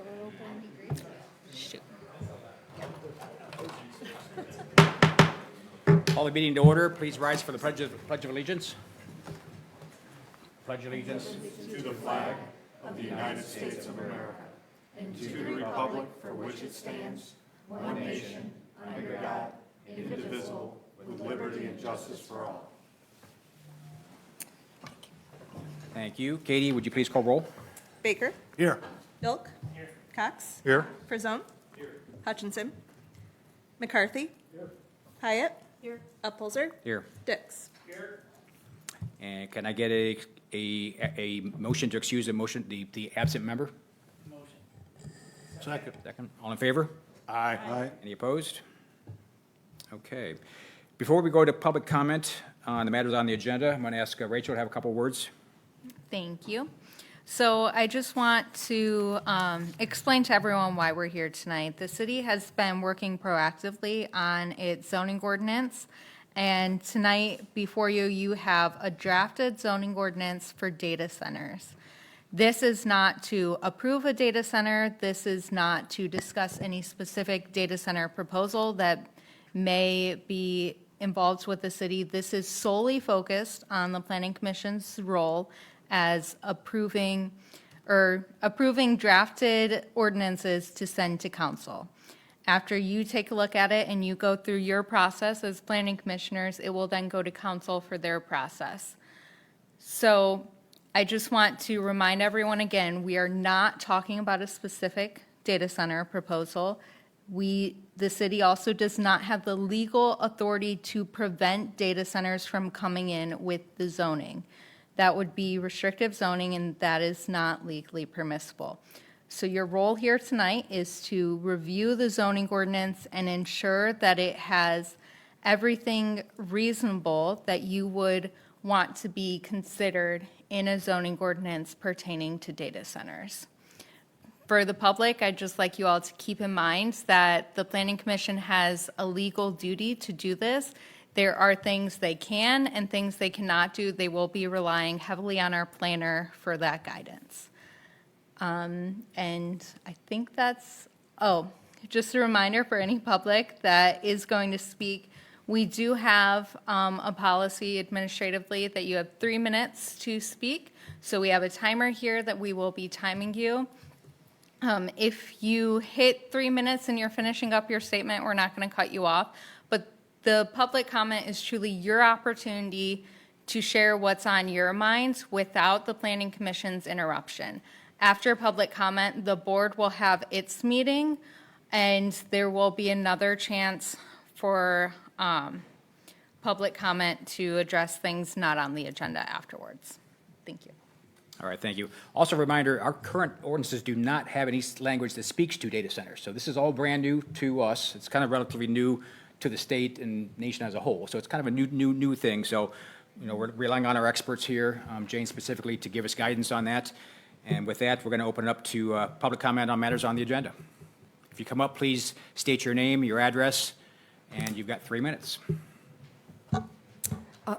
door open. Shoot. Call the meeting to order. Please rise for the Pledge of Allegiance. Pledge allegiance to the flag of the United States of America and to the republic for which it stands, one nation, under God, indivisible, with liberty and justice for all. Thank you. Katie, would you please call roll? Baker. Here. Bilk. Here. Cox. Here. Frazone. Here. Hutchinson. McCarthy. Here. Hyatt. Here. Upholzer. Here. Dix. Here. And can I get a motion to excuse the absent member? Second. Second. All in favor? Aye. Aye. Any opposed? Okay. Before we go to public comment on the matters on the agenda, I'm going to ask Rachel to have a couple words. Thank you. So I just want to explain to everyone why we're here tonight. The city has been working proactively on its zoning ordinance, and tonight before you, you have a drafted zoning ordinance for data centers. This is not to approve a data center. This is not to discuss any specific data center proposal that may be involved with the city. This is solely focused on the Planning Commission's role as approving drafted ordinances to send to council. After you take a look at it and you go through your process as planning commissioners, it will then go to council for their process. So I just want to remind everyone again, we are not talking about a specific data center proposal. The city also does not have the legal authority to prevent data centers from coming in with the zoning. That would be restrictive zoning, and that is not legally permissible. So your role here tonight is to review the zoning ordinance and ensure that it has everything reasonable that you would want to be considered in a zoning ordinance pertaining to data centers. For the public, I'd just like you all to keep in mind that the Planning Commission has a legal duty to do this. There are things they can and things they cannot do. They will be relying heavily on our planner for that guidance. And I think that's, just a reminder for any public that is going to speak. We do have a policy administratively that you have 3 minutes to speak. So we have a timer here that we will be timing you. If you hit 3 minutes and you're finishing up your statement, we're not going to cut you off. But the public comment is truly your opportunity to share what's on your minds without the Planning Commission's interruption. After public comment, the board will have its meeting, and there will be another chance for public comment to address things not on the agenda afterwards. Thank you. All right, thank you. Also a reminder, our current ordinances do not have any language that speaks to data centers. So this is all brand new to us. It's kind of relatively new to the state and nation as a whole. So it's kind of a new thing. So, we're relying on our experts here, Jane specifically, to give us guidance on that. And with that, we're going to open it up to public comment on matters on the agenda. If you come up, please state your name, your address, and you've got 3 minutes.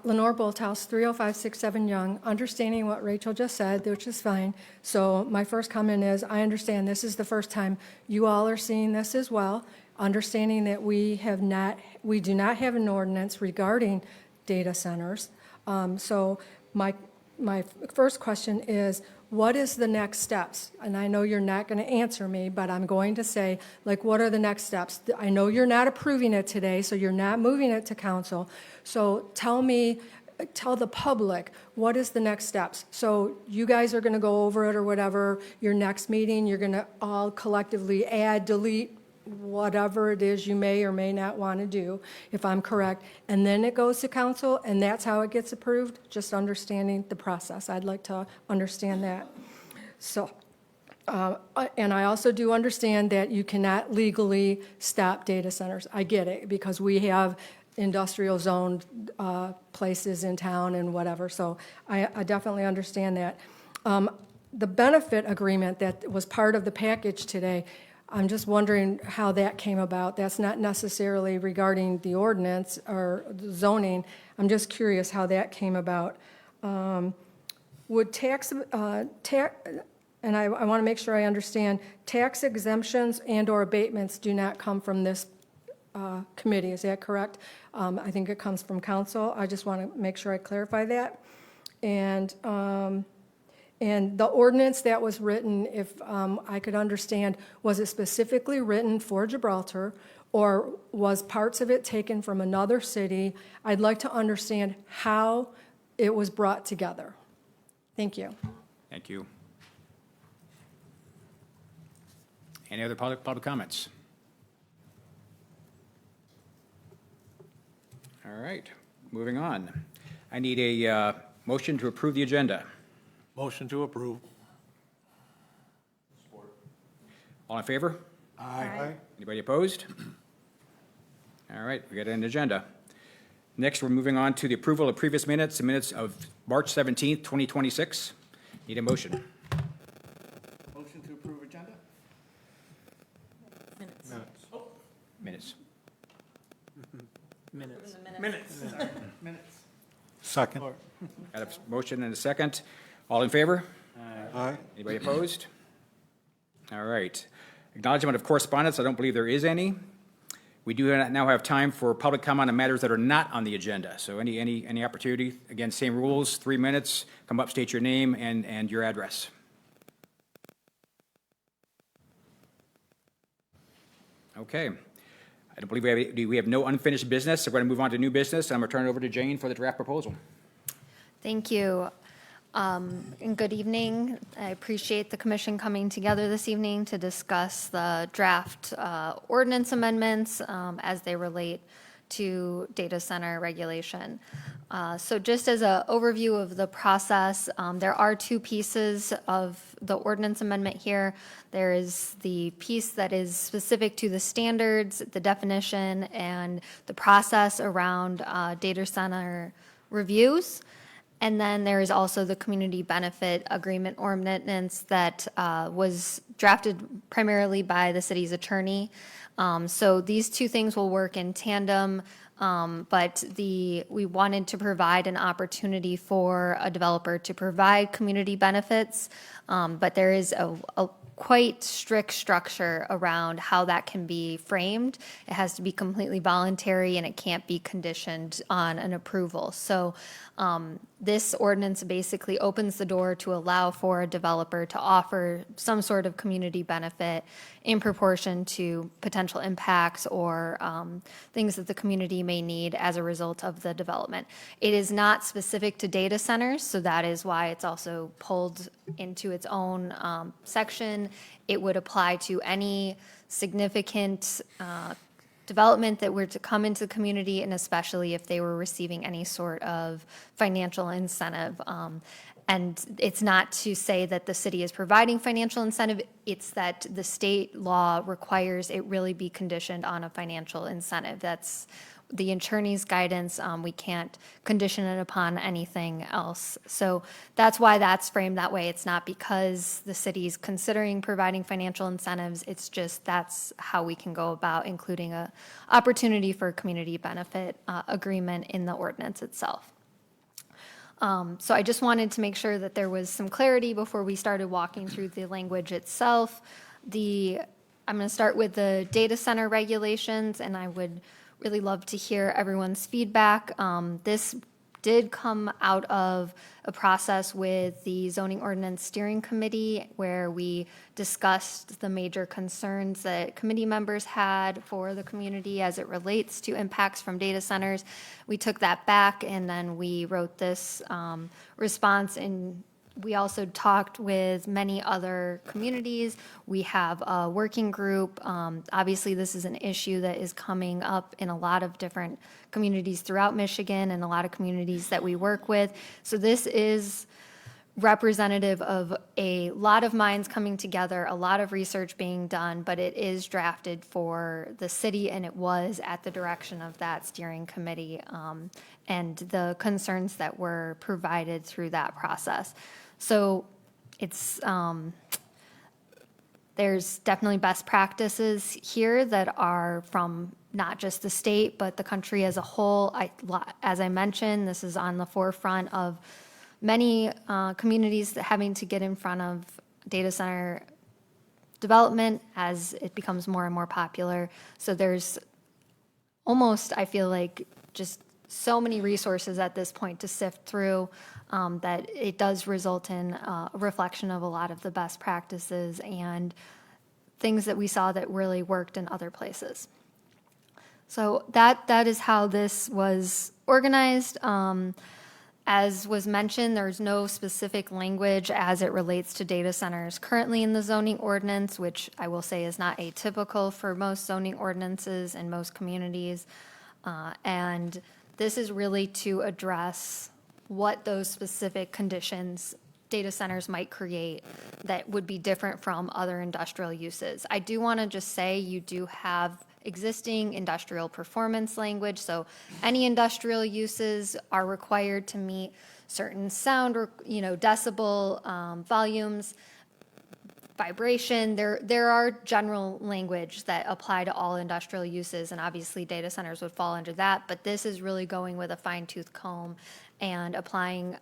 Lenore Bolthouse, 30567 Young, understanding what Rachel just said, which is fine. So my first comment is, I understand this is the first time you all are seeing this as well, understanding that we do not have an ordinance regarding data centers. So my first question is, what is the next steps? And I know you're not going to answer me, but I'm going to say, what are the next steps? I know you're not approving it today, so you're not moving it to council. So tell the public, what is the next steps? So you guys are going to go over it or whatever, your next meeting, you're going to all collectively add, delete, whatever it is you may or may not want to do, if I'm correct, and then it goes to council, and that's how it gets approved, just understanding the process. I'd like to understand that. So, and I also do understand that you cannot legally stop data centers. I get it, because we have industrial zoned places in town and whatever, so I definitely understand that. The benefit agreement that was part of the package today, I'm just wondering how that came about. That's not necessarily regarding the ordinance or the zoning. I'm just curious how that came about. Would and I want to make sure I understand, tax exemptions and/or abatements do not come from this committee, is that correct? I think it comes from council. I just want to make sure I clarify that. And the ordinance that was written, if I could understand, was it specifically written for Gibraltar, or was parts of it taken from another city? I'd like to understand how it was brought together. Thank you. Thank you. Any other public comments? All right, moving on. I need a motion to approve the agenda. Motion to approve. All in favor? Aye. Anybody opposed? All right, we got an agenda. Next, we're moving on to the approval of previous minutes, the minutes of March 17th, 2026. Need a motion. Motion to approve agenda? Minutes. Minutes. Second. Got a motion and a second. All in favor? Aye. Anybody opposed? All right. Acknowledgement of correspondence, I don't believe there is any. We do now have time for public comment on matters that are not on the agenda. So any opportunity, again, same rules, 3 minutes, come up, state your name and your address. Okay. I don't believe we have no unfinished business, so we're going to move on to new business. I'm going to turn it over to Jane for the draft proposal. Thank you. And good evening. I appreciate the commission coming together this evening to discuss the draft ordinance amendments as they relate to data center regulation. So just as an overview of the process, there are two pieces of the ordinance amendment here. There is the piece that is specific to the standards, the definition, and the process around data center reviews. And then there is also the community benefit agreement ordinance that was drafted primarily by the city's attorney. So these two things will work in tandem, but we wanted to provide an opportunity for a developer to provide community benefits, but there is a quite strict structure around how that can be framed. It has to be completely voluntary and it can't be conditioned on an approval. So this ordinance basically opens the door to allow for a developer to offer some sort of community benefit in proportion to potential impacts or things that the community may need as a result of the development. It is not specific to data centers, so that is why it's also pulled into its own section. It would apply to any significant development that were to come into the community, and especially if they were receiving any sort of financial incentive. And it's not to say that the city is providing financial incentive, it's that the state law requires it really be conditioned on a financial incentive. That's the attorney's guidance. We can't condition it upon anything else. So that's why that's framed that way. It's not because the city's considering providing financial incentives. It's just that's how we can go about including a opportunity for a community benefit agreement in the ordinance itself. So I just wanted to make sure that there was some clarity before we started walking through the language itself. I'm going to start with the data center regulations, and I would really love to hear everyone's feedback. This did come out of a process with the Zoning Ordinance Steering Committee where we discussed the major concerns that committee members had for the community as it relates to impacts from data centers. We took that back and then we wrote this response, and we also talked with many other communities. We have a working group. Obviously, this is an issue that is coming up in a lot of different communities throughout Michigan and a lot of communities that we work with. So this is representative of a lot of minds coming together, a lot of research being done, but it is drafted for the city, and it was at the direction of that steering committee and the concerns that were provided through that process. So it's there's definitely best practices here that are from not just the state, but the country as a whole. As I mentioned, this is on the forefront of many communities that having to get in front of data center development as it becomes more and more popular. So there's almost, I feel like, just so many resources at this point to sift through that it does result in a reflection of a lot of the best practices and things that we saw that really worked in other places. So that is how this was organized. As was mentioned, there's no specific language as it relates to data centers currently in the zoning ordinance, which I will say is not atypical for most zoning ordinances in most communities. And this is really to address what those specific conditions data centers might create that would be different from other industrial uses. I do want to just say you do have existing industrial performance language, so any industrial uses are required to meet certain sound or, decibel volumes, vibration. There are general language that apply to all industrial uses, and obviously data centers would fall under that, but this is really going with a fine-tooth comb and applying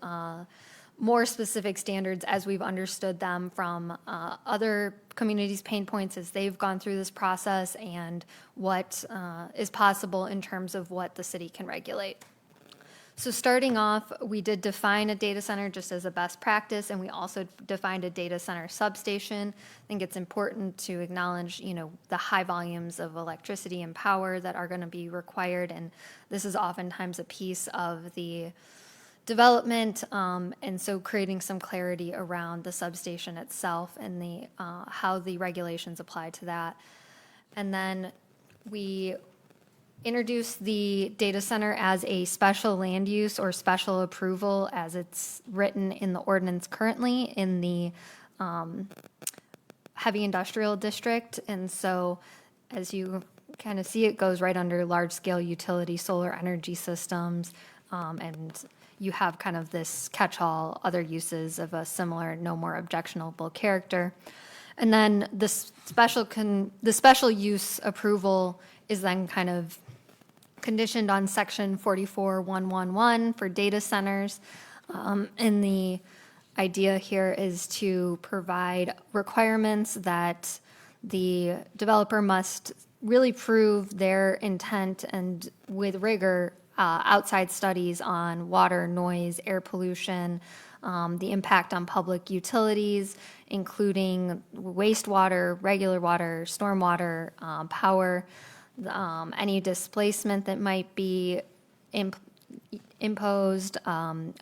more specific standards as we've understood them from other communities' pain points as they've gone through this process and what is possible in terms of what the city can regulate. So starting off, we did define a data center just as a best practice, and we also defined a data center substation. I think it's important to acknowledge, the high volumes of electricity and power that are going to be required, and this is oftentimes a piece of the development, and so creating some clarity around the substation itself and the how the regulations apply to that. And then we introduced the data center as a special land use or special approval as it's written in the ordinance currently in the heavy industrial district. And so as you kind of see, it goes right under large-scale utility solar energy systems, and you have kind of this catch-all other uses of a similar, no more objectionable character. And then the special use approval is then kind of conditioned on section 44111 for data centers. And the idea here is to provide requirements that the developer must really prove their intent and with rigor outside studies on water, noise, air pollution, the impact on public utilities, including wastewater, regular water, stormwater, power, any displacement that might be imposed,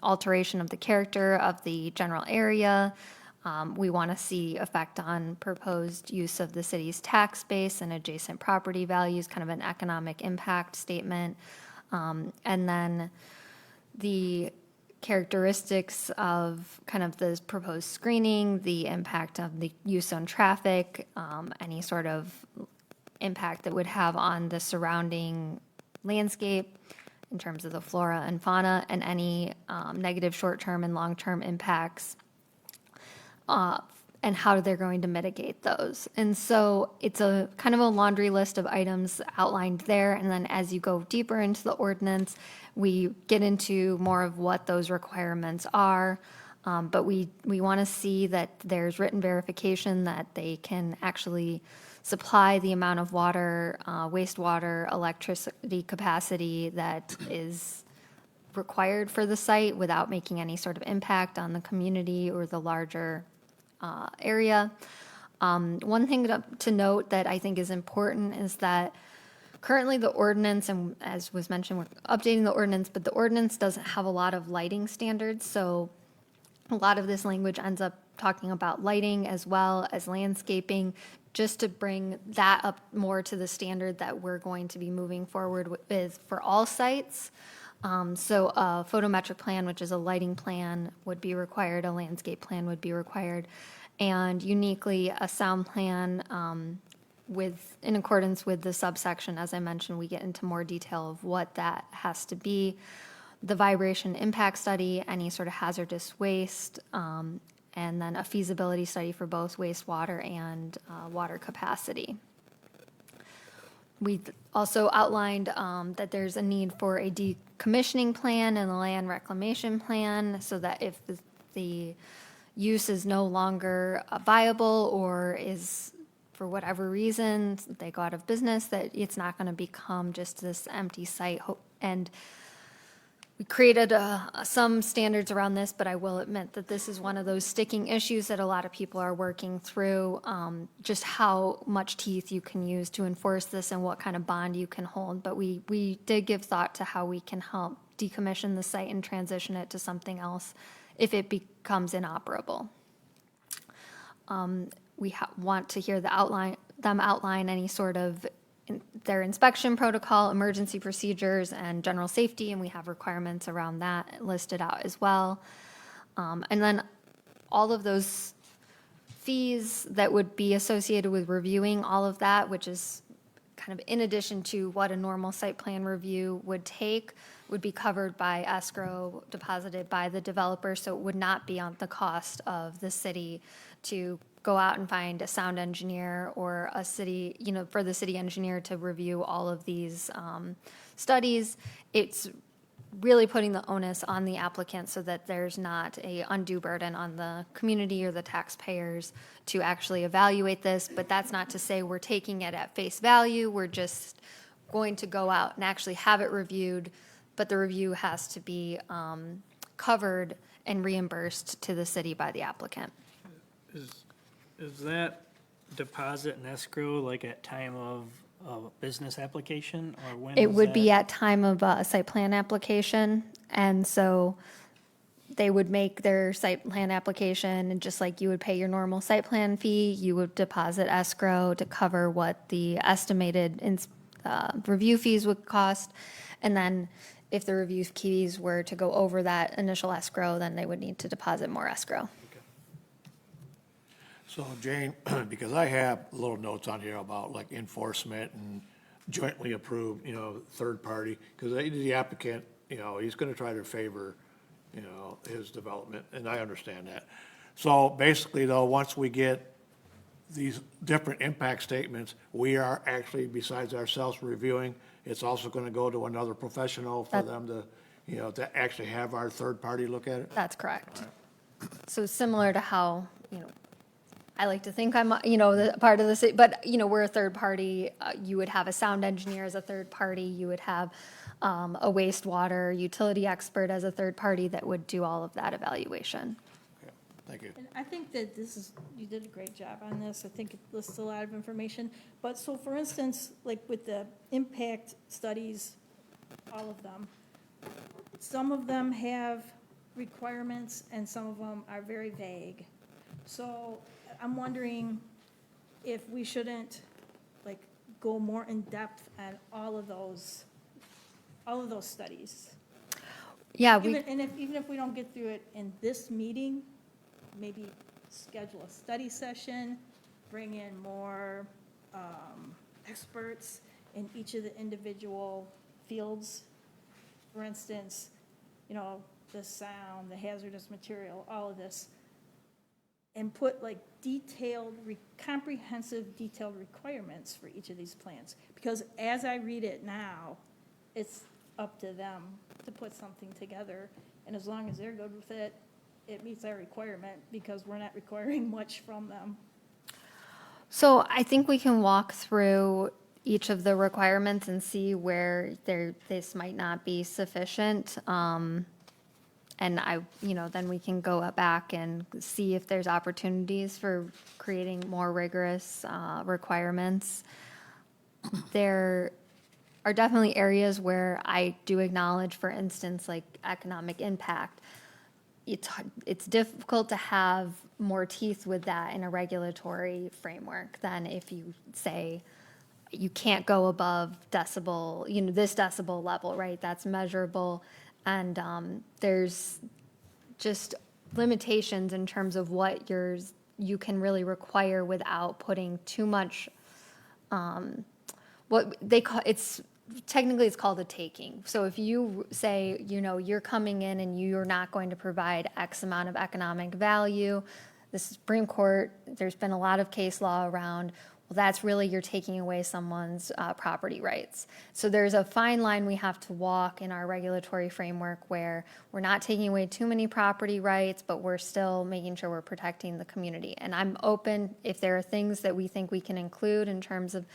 alteration of the character of the general area. We want to see effect on proposed use of the city's tax base and adjacent property values, kind of an economic impact statement. And then the characteristics of kind of the proposed screening, the impact of the use on traffic, any sort of impact that would have on the surrounding landscape in terms of the flora and fauna, and any negative short-term and long-term impacts, and how they're going to mitigate those. And so it's a kind of a laundry list of items outlined there, and then as you go deeper into the ordinance, we get into more of what those requirements are, but we want to see that there's written verification that they can actually supply the amount of water, wastewater, electricity capacity that is required for the site without making any sort of impact on the community or the larger area. One thing to note that I think is important is that currently the ordinance, and as was mentioned, we're updating the ordinance, but the ordinance doesn't have a lot of lighting standards, so a lot of this language ends up talking about lighting as well as landscaping, just to bring that up more to the standard that we're going to be moving forward with for all sites. So a photometric plan, which is a lighting plan, would be required, a landscape plan would be required, and uniquely a sound plan in accordance with the subsection. As I mentioned, we get into more detail of what that has to be. The vibration impact study, any sort of hazardous waste, and then a feasibility study for both wastewater and water capacity. We also outlined that there's a need for a decommissioning plan and a land reclamation plan, so that if the use is no longer viable or is, for whatever reason, they go out of business, that it's not going to become just this empty site. And we created some standards around this, but I will admit that this is one of those sticking issues that a lot of people are working through, just how much teeth you can use to enforce this and what kind of bond you can hold. But we did give thought to how we can help decommission the site and transition it to something else if it becomes inoperable. We want to hear them outline any sort of their inspection protocol, emergency procedures, and general safety, and we have requirements around that listed out as well. And then all of those fees that would be associated with reviewing all of that, which is kind of in addition to what a normal site plan review would take, would be covered by escrow deposited by the developer, so it would not be on the cost of the city to go out and find a sound engineer or a city, for the city engineer to review all of these studies. It's really putting the onus on the applicant so that there's not a undue burden on the community or the taxpayers to actually evaluate this. But that's not to say we're taking it at face value. We're just going to go out and actually have it reviewed, but the review has to be covered and reimbursed to the city by the applicant. Is that deposit and escrow like at time of business application, or when? It is would be that? at time of a site plan application, and so they would make their site plan application, and just like you would pay your normal site plan fee, you would deposit escrow to cover what the estimated review fees would cost, and then if the review fees were to go over that initial escrow, then they would need to deposit more escrow. So Jane, because I have little notes on here about like enforcement and jointly approved, third party, because the applicant, he's gonna try to favor, his development, and I understand that. So basically though, once we get these different impact statements, we are actually, besides ourselves reviewing, it's also gonna go to another professional for them to, to actually have our third party look at it? That's correct. So similar to how, I like to think I'm, the part of the city, but, we're a third party. You would have a sound engineer as a third party. You would have a wastewater utility expert as a third party that would do all of that evaluation. Okay, thank you. And I think that you did a great job on this. I think it lists a lot of information. But so for instance, like with the impact studies, all of them, some of them have requirements and some of them are very vague. So I'm wondering if we shouldn't like go more in depth on all of those studies. Yeah, Even if we don't get through it in this meeting, maybe schedule a study session, bring in more experts in each of the individual fields. For instance, the sound, the hazardous material, all of this, and put like comprehensive detailed requirements for each of these plans. Because as I read it now, it's up to them to put something together. And as long as they're good with it, it meets our requirement because we're not requiring much from them. so I think we can walk through each of the requirements and see where this might not be sufficient. And then we can go back and see if there's opportunities for creating more rigorous requirements. There are definitely areas where I do acknowledge, for instance, like economic impact. It's difficult to have more teeth with that in a regulatory framework than if you say you can't go above decibel, this decibel level, right? That's measurable. And there's just limitations in terms of what you can really require without putting too much, what they call, technically it's called a taking. So if you say, you're coming in and you're not going to provide X amount of economic value, the Supreme Court, there's been a lot of case law around well, that's really, you're taking away someone's property rights. So there's a fine line we have to walk in our regulatory framework where we're not taking away too many property rights, but we're still making sure we're protecting the community. And I'm open, if there are things that we think we can include in terms of,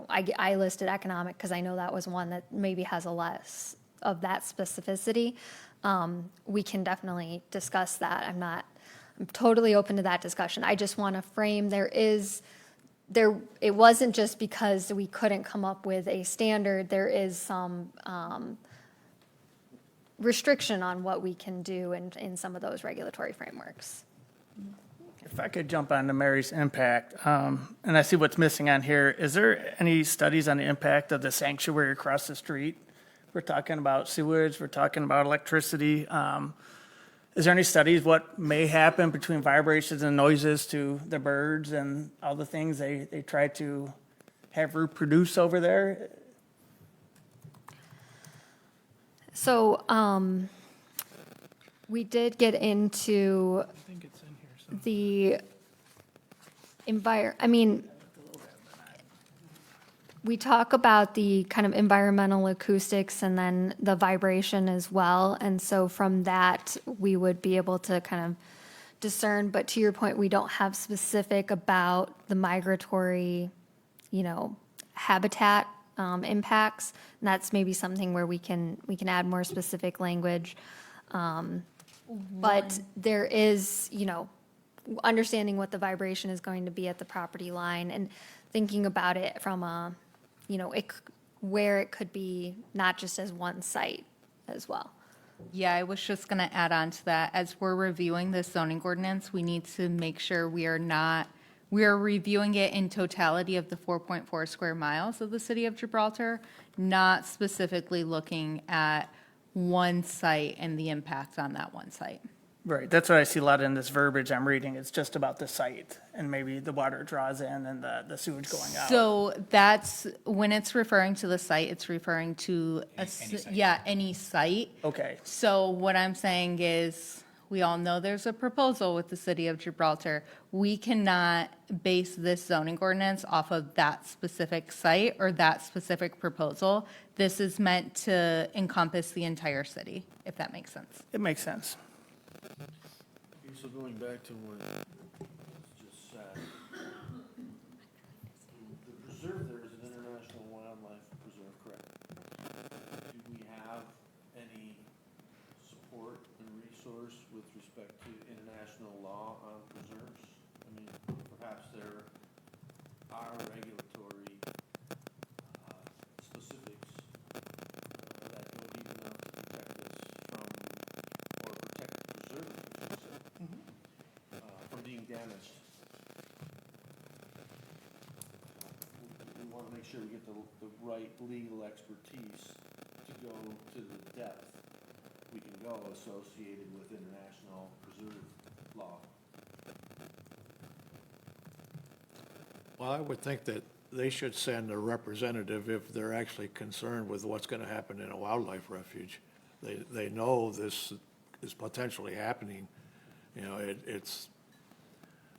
I listed economic because I know that was one that maybe has a less of that specificity. We can definitely discuss that. I'm totally open to that discussion. I just want to frame, it wasn't just because we couldn't come up with a standard. There is some restriction on what we can do in some of those regulatory frameworks. If I could jump on to Mary's impact, and I see what's missing on here. Is there any studies on the impact of the sanctuary across the street? We're talking about sewage, we're talking about electricity. Is there any studies what may happen between vibrations and noises to the birds and all the things they try to have reproduce over there? So we did get into I think it's in here. So. the we talk about the kind of environmental acoustics and then the vibration as well. And so from that, we would be able to kind of discern. But to your point, we don't have specific about the migratory, habitat impacts. And that's maybe something where we can add more specific language. But there is, understanding what the vibration is going to be at the property line and thinking about it from a, where it could be not just as one site as well. Yeah, I was just going to add on to that. As we're reviewing this zoning ordinance, we need to make sure we are reviewing it in totality of the 4.4 square miles of the city of Gibraltar, not specifically looking at one site and the impact on that one site. Right, that's what I see a lot in this verbiage I'm reading. It's just about the site and maybe the water draws in and the sewage going out. So that's, when it's referring to the site, it's referring to, Any site. yeah, any site. Okay, So what I'm saying is, we all know there's a proposal with the city of Gibraltar. We cannot base this zoning ordinance off of that specific site or that specific proposal. This is meant to encompass the entire city, if that makes sense. it makes sense. So going back to what was just said, the preserve there is an international wildlife preserve, correct? Do we have any support and resource with respect to international law on preserves? I mean, perhaps there are regulatory specifics that go deep enough to protect us from, or protect the preserve, I should say, from being damaged. We want to make sure we get the right legal expertise to go to the depth we can go associated with international preserve law. Well, I would think that they should send a representative if they're actually concerned with what's going to happen in a wildlife refuge. They know this is potentially happening. It's,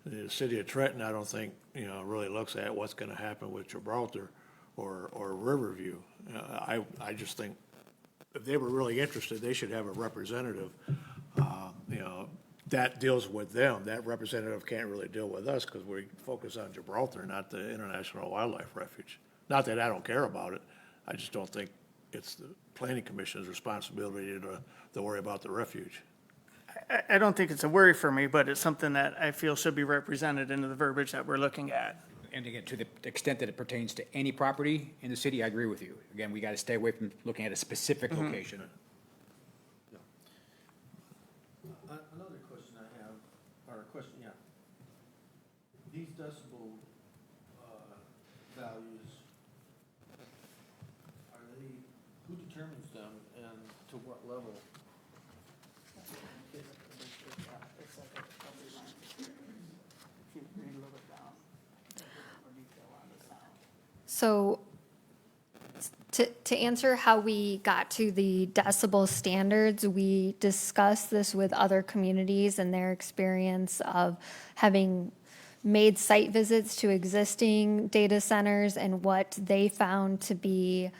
the city of Trenton, I don't think, really looks at what's going to happen with Gibraltar or Riverview. I just think if they were really interested, they should have a representative. That deals with them. That representative can't really deal with us because we focus on Gibraltar, not the International Wildlife Refuge. Not that I don't care about it. I just don't think it's the planning commission's responsibility to worry about the refuge. I don't think it's a worry for me, but it's something that I feel should be represented in the verbiage that we're looking at. And again, to the extent that it pertains to any property in the city, I agree with you. Again, we got to stay away from looking at a specific location. Another question I have, or a question, yeah. These decibel values, who determines them and to what level? So to answer how we got to the decibel standards, we discussed this with other communities and their experience of having made site visits to existing data centers and what they found to be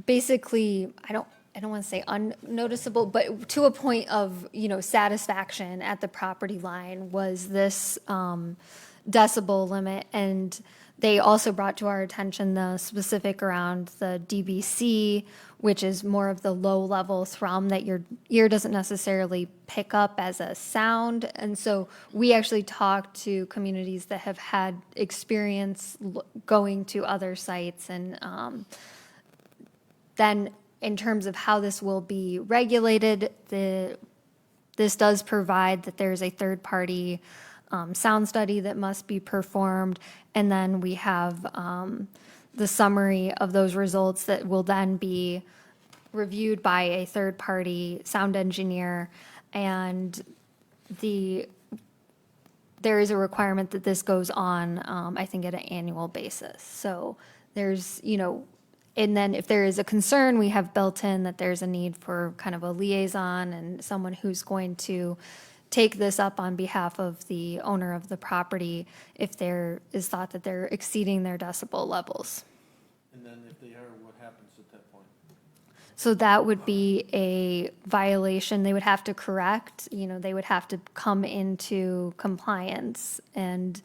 basically, I don't want to say unnoticeable, but to a point of, satisfaction at the property line was this decibel limit. And they also brought to our attention the specific around the DBC, which is more of the low-level thrum that your ear doesn't necessarily pick up as a sound. And so we actually talked to communities that have had experience going to other sites. And then in terms of how this will be regulated, this does provide that there's a third-party sound study that must be performed. And then we have the summary of those results that will then be reviewed by a third-party sound engineer. And there is a requirement that this goes on, I think, at an annual basis. So there's, and then if there is a concern, we have built in that there's a need for kind of a liaison and someone who's going to take this up on behalf of the owner of the property if there is thought that they're exceeding their decibel levels. And then if they are, what happens at that point? So that would be a violation they would have to correct, they would have to come into compliance. And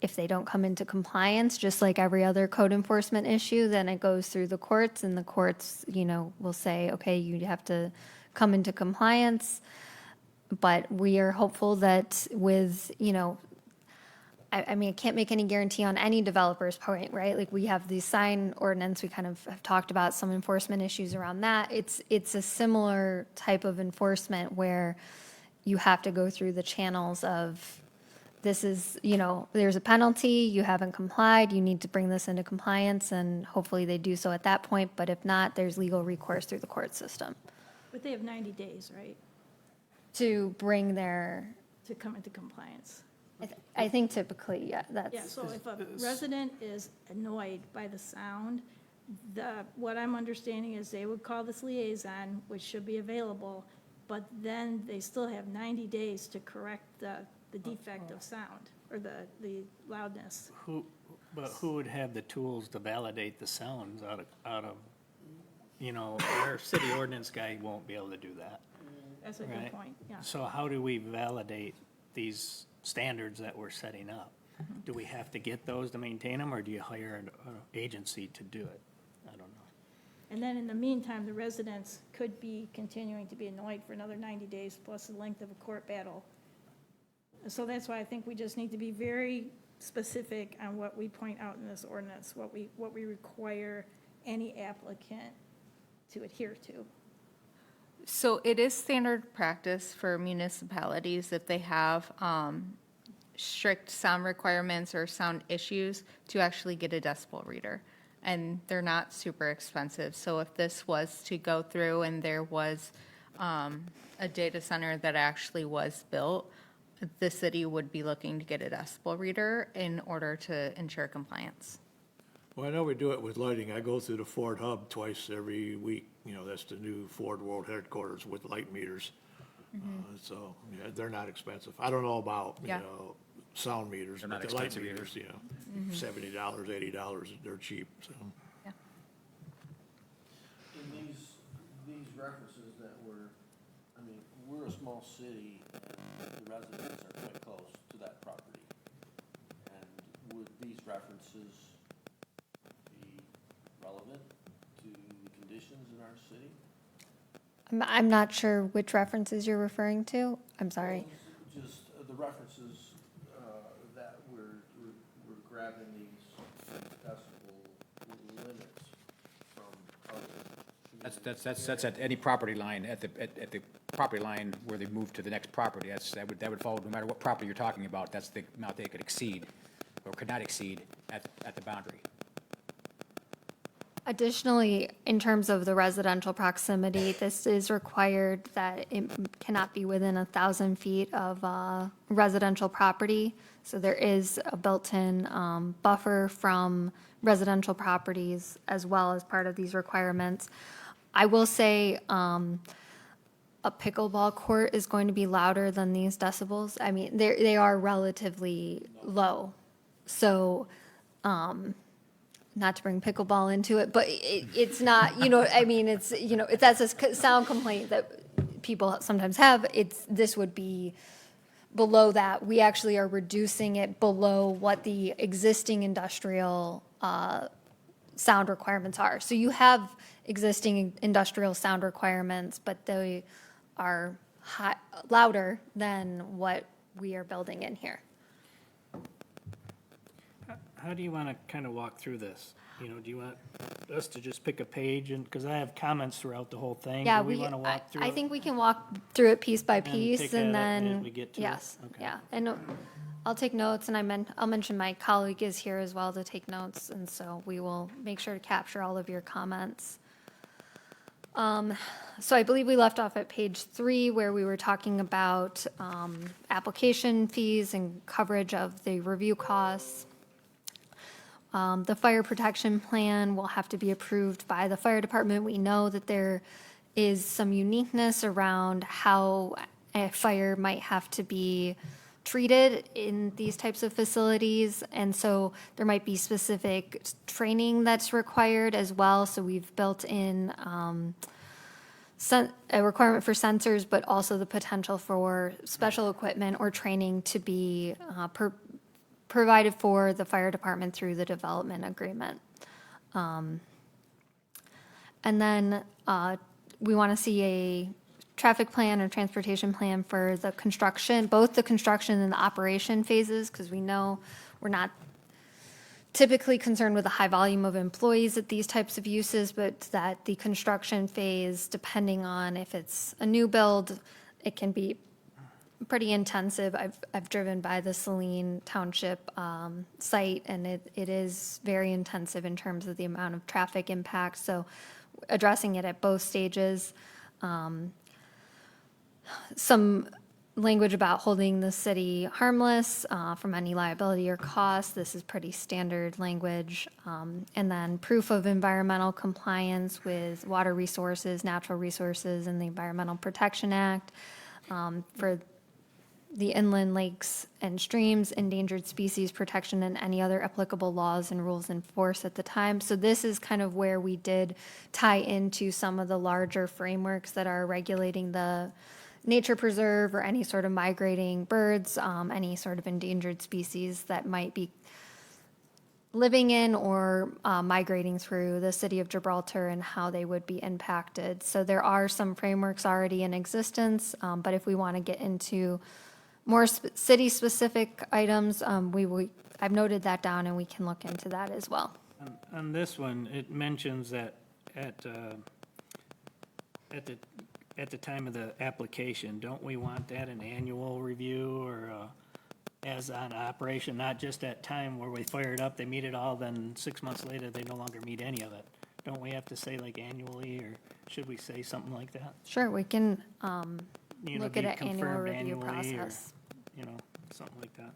if they don't come into compliance, just like every other code enforcement issue, then it goes through the courts, and the courts, will say, okay, you have to come into compliance. But we are hopeful that with, I can't make any guarantee on any developer's point, right? Like, we have the sign ordinance, we kind of have talked about some enforcement issues around that. It's a similar type of enforcement where you have to go through the channels of, this is, there's a penalty, you haven't complied, you need to bring this into compliance, and hopefully they do so at that point. But if not, there's legal recourse through the court system But they have 90 days, right, to bring their, to come into compliance? I think typically, yeah, that's. Yeah, so if a resident is annoyed by the sound, what I'm understanding is they would call this liaison, which should be available, but then they still have 90 days to correct the defect of sound, or the loudness. Who would have the tools to validate the sounds out of, our city ordinance guy won't be able to do that. That's a good Right. point, yeah. So how do we validate these standards that we're setting up? Do we have to get those to maintain them, or do you hire an agency to do it? I don't know. And then in the meantime, the residents could be continuing to be annoyed for another 90 days plus the length of a court battle. So that's why I think we just need to be very specific on what we point out in this ordinance, what we require any applicant to adhere to. So it is standard practice for municipalities, if they have strict sound requirements or sound issues, to actually get a decibel reader. And they're not super expensive. So if this was to go through and there was a data center that actually was built, the city would be looking to get a decibel reader in order to ensure compliance. Well, I know we do it with lighting. I go through the Ford Hub twice every week. That's the new Ford World Headquarters with light meters. So, yeah, they're not expensive. I don't know about, Yeah. sound meters, They're but not the light expensive meters, $70, $80, they're cheap, so. And these references that we're a small city, and the residents are quite close to that property. And would these references be relevant to the conditions in our city? I'm not sure which references you're referring to. I'm sorry. Just the references that we're grabbing these decibel limits from other. That's at any property line, at the property line where they move to the next property. That would follow, no matter what property you're talking about, that's the amount they could exceed, or could not exceed at the boundary. Additionally, in terms of the residential proximity, this is required that it cannot be within 1,000 feet of residential property. So there is a built-in buffer from residential properties as well as part of these requirements. I will say, a pickleball court is going to be louder than these decibels. I mean, they are relatively low. So, not to bring pickleball into it, but it's not, I mean, it's, if that's a sound complaint that people sometimes have, this would be below that. We actually are reducing it below what the existing industrial sound requirements are. So you have existing industrial sound requirements, but they are louder than what we are building in here. How do you want to kind of walk through this? Do you want us to just pick a page and, because I have comments throughout the whole thing. Yeah, Do we want to walk through I it? think we can walk through it piece by And piece pick and at it as then, we get to it? yes, Okay. yeah. And I'll take notes and I'll mention my colleague is here as well to take notes. And so we will make sure to capture all of your comments. So I believe we left off at page 3 where we were talking about application fees and coverage of the review costs. The fire protection plan will have to be approved by the fire department. We know that there is some uniqueness around how a fire might have to be treated in these types of facilities. And so there might be specific training that's required as well. So we've built in a requirement for sensors, but also the potential for special equipment or training to be provided for the fire department through the development agreement. And then we want to see a traffic plan or transportation plan for the construction, both the construction and the operation phases, because we know we're not typically concerned with a high volume of employees at these types of uses, but that the construction phase, depending on if it's a new build, it can be pretty intensive. I've driven by the Saline Township site, and it is very intensive in terms of the amount of traffic impact. So addressing it at both stages. Some language about holding the city harmless from any liability or cost. This is pretty standard language. And then proof of environmental compliance with water resources, natural resources, and the Environmental Protection Act for the inland lakes and streams, endangered species protection, and any other applicable laws and rules in force at the time. So this is kind of where we did tie into some of the larger frameworks that are regulating the nature preserve or any sort of migrating birds, any sort of endangered species that might be living in or migrating through the city of Gibraltar and how they would be impacted. So there are some frameworks already in existence, but if we want to get into more city-specific items, I've noted that down and we can look into that as well. On this one, it mentions that at the time of the application, don't we want that an annual review or as on operation, not just at time where we fire it up, they meet it all, then 6 months later, they no longer meet any of it? Don't we have to say like annually, or should we say something like that? Sure, we can look Be at an annual confirmed review annually, or, process. something like that.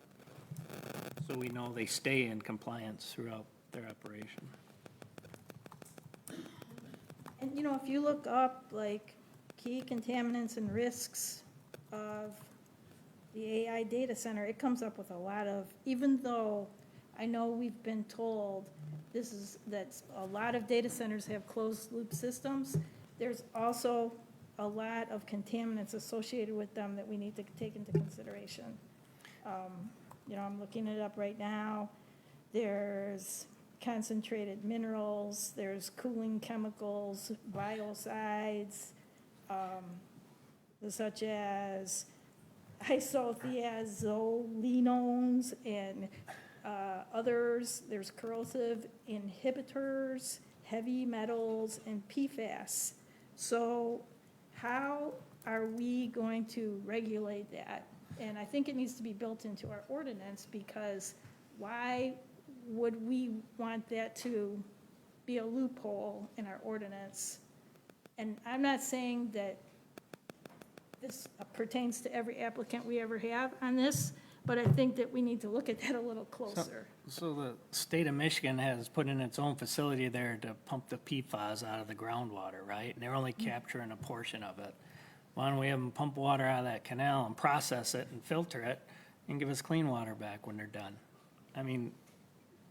So we know they stay in compliance throughout their operation. And, if you look up, like, key contaminants and risks of the AI data center, it comes up with a lot of, even though I know we've been told that a lot of data centers have closed-loop systems, there's also a lot of contaminants associated with them that we need to take into consideration. I'm looking it up right now. There's concentrated minerals, there's cooling chemicals, biocides, such as isothiazolinones and others. There's corrosive inhibitors, heavy metals, and PFAS. So how are we going to regulate that? And I think it needs to be built into our ordinance, because why would we want that to be a loophole in our ordinance? And I'm not saying that this pertains to every applicant we ever have on this, but I think that we need to look at that a little closer. So the state of Michigan has put in its own facility there to pump the PFAS out of the groundwater, right? And they're only capturing a portion of it. Why don't we have them pump water out of that canal and process it and filter it and give us clean water back when they're done? I mean,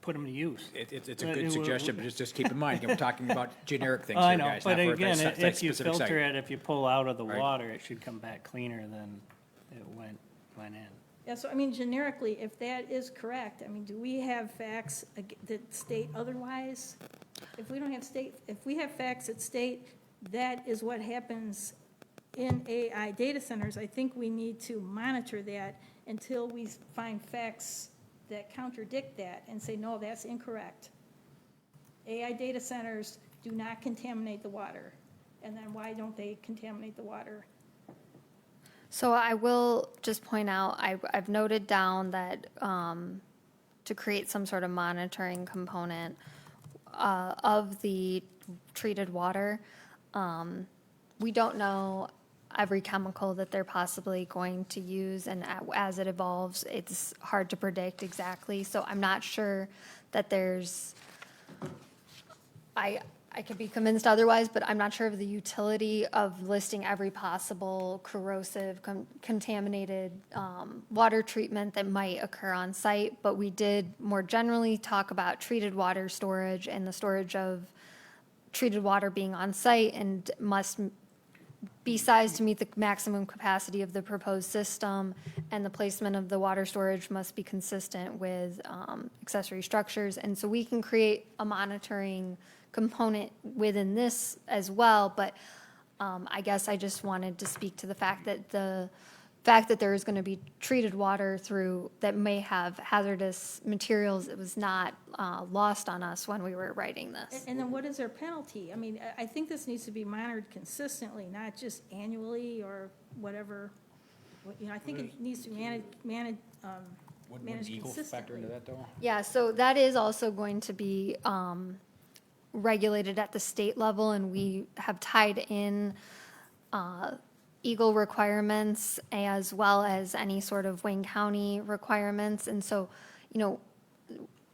put them to use. It's a good suggestion, but just keep in mind, we're talking about generic things I here, know, guys, but not for a again, site- if you specific site. filter it, if you pull out of the Right. water, it should come back cleaner than it went in. Yeah, so I mean, generically, if that is correct, I mean, do we have facts that state otherwise? If we don't have if we have facts that state that is what happens in AI data centers, I think we need to monitor that until we find facts that contradict that and say, no, that's incorrect. AI data centers do not contaminate the water. And then why don't they contaminate the water? So I will just point out, I've noted down that to create some sort of monitoring component of the treated water. We don't know every chemical that they're possibly going to use, and as it evolves, it's hard to predict exactly. So I'm not sure that there's, I could be convinced otherwise, but I'm not sure of the utility of listing every possible corrosive, contaminated water treatment that might occur on site. But we did more generally talk about treated water storage and the storage of treated water being on site and must be sized to meet the maximum capacity of the proposed system, and the placement of the water storage must be consistent with accessory structures. And so we can create a monitoring component within this as well, but I guess I just wanted to speak to the fact that there is going to be treated water through that may have hazardous materials. It was not lost on us when we were writing this. And then what is their penalty? I mean, I think this needs to be monitored consistently, not just annually or whatever. You know, I think it needs to be Wouldn't managed Eagle factor into consistently. that, though? Yeah, so that is also going to be regulated at the state level, and we have tied in Eagle requirements as well as any sort of Wayne County requirements. And so, you know,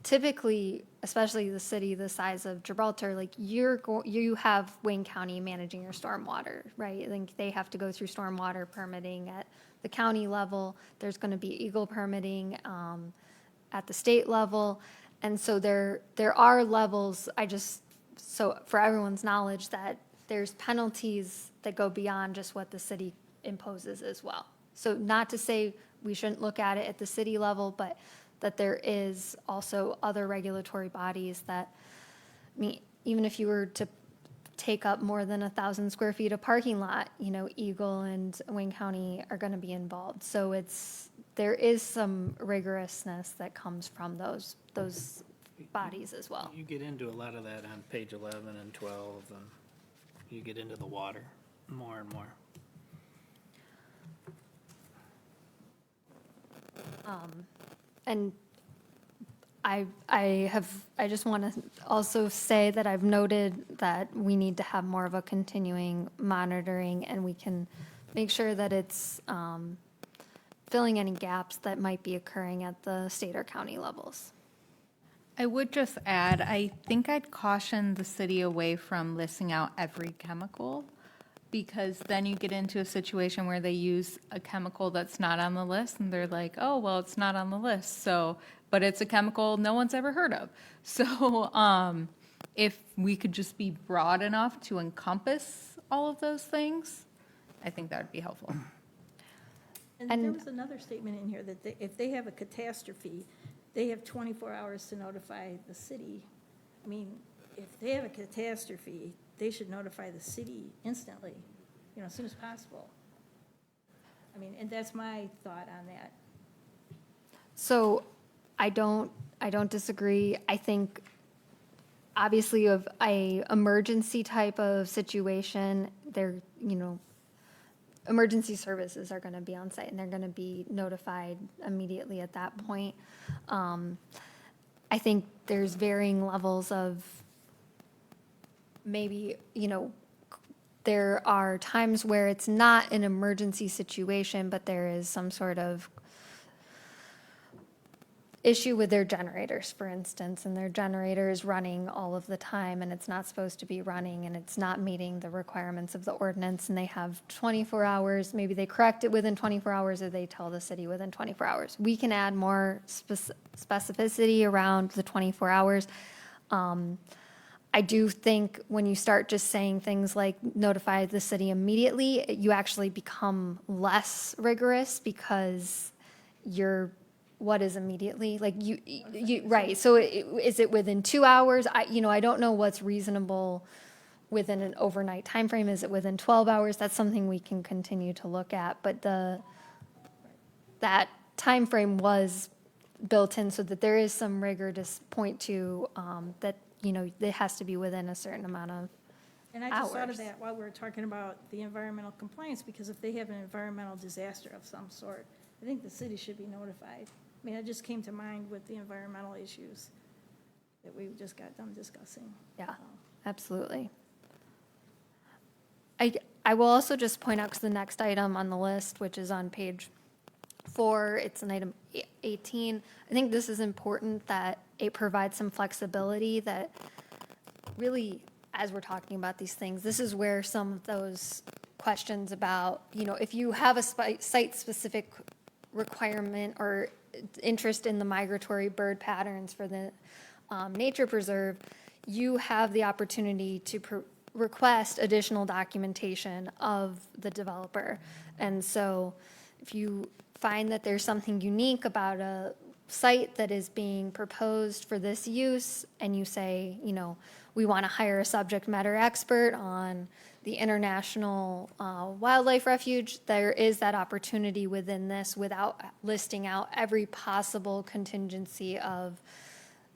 typically, especially the city the size of Gibraltar, like you have Wayne County managing your stormwater, right? I think they have to go through stormwater permitting at the county level. There's going to be Eagle permitting at the state level. And so there are levels, so for everyone's knowledge, that there's penalties that go beyond just what the city imposes as well. So not to say we shouldn't look at it at the city level, but that there is also other regulatory bodies that, I mean, even if you were to take up more than 1,000 square feet of parking lot, you know, Eagle and Wayne County are going to be involved. So there is some rigorousness that comes from those bodies as well. You get into a lot of that on page 11 and 12, and you get into the water more and more. And I just want to also say that I've noted that we need to have more of a continuing monitoring, and we can make sure that it's filling any gaps that might be occurring at the state or county levels. I would just add, I think I'd caution the city away from listing out every chemical, because then you get into a situation where they use a chemical that's not on the list, and they're like, oh, well, it's not on the list, so, but it's a chemical no one's ever heard of. So if we could just be broad enough to encompass all of those things, I think that would be helpful. And there And- was another statement in here that if they have a catastrophe, they have 24 hours to notify the city. I mean, if they have a catastrophe, they should notify the city instantly, you know, as soon as possible. I mean, and that's my thought on that. So I don't disagree. I think obviously of a emergency type of situation, emergency services are going to be on site and they're going to be notified immediately at that point. I think there's varying levels of maybe, there are times where it's not an emergency situation, but there is some sort of issue with their generators, for instance, and their generator is running all of the time, and it's not supposed to be running, and it's not meeting the requirements of the ordinance, and they have 24 hours, maybe they correct it within 24 hours, or they tell the city within 24 hours. We can add more specificity around the 24 hours. I do think when you start just saying things like notify the city immediately, you actually become less rigorous because what is immediately? Like right, so is it within 2 hours? I don't know what's reasonable within an overnight time frame. Is it within 12 hours? That's something we can continue to look at, but that time frame was built in so that there is some rigor to point to, that, it has to be within a certain amount of And I just thought of hours. that while we were talking about the environmental compliance, because if they have an environmental disaster of some sort, I think the city should be notified. I mean, it just came to mind with the environmental issues that we just got done discussing. Yeah, absolutely. I will also just point out, because the next item on the list, which is on page 4, it's an item 18. I think this is important that it provides some flexibility that really, as we're talking about these things, this is where some of those questions about, if you have a site-specific requirement or interest in the migratory bird patterns for the nature preserve, you have the opportunity to request additional documentation of the developer. And so if you find that there's something unique about a site that is being proposed for this use, and you say, we want to hire a subject matter expert on the International Wildlife Refuge, there is that opportunity within this without listing out every possible contingency of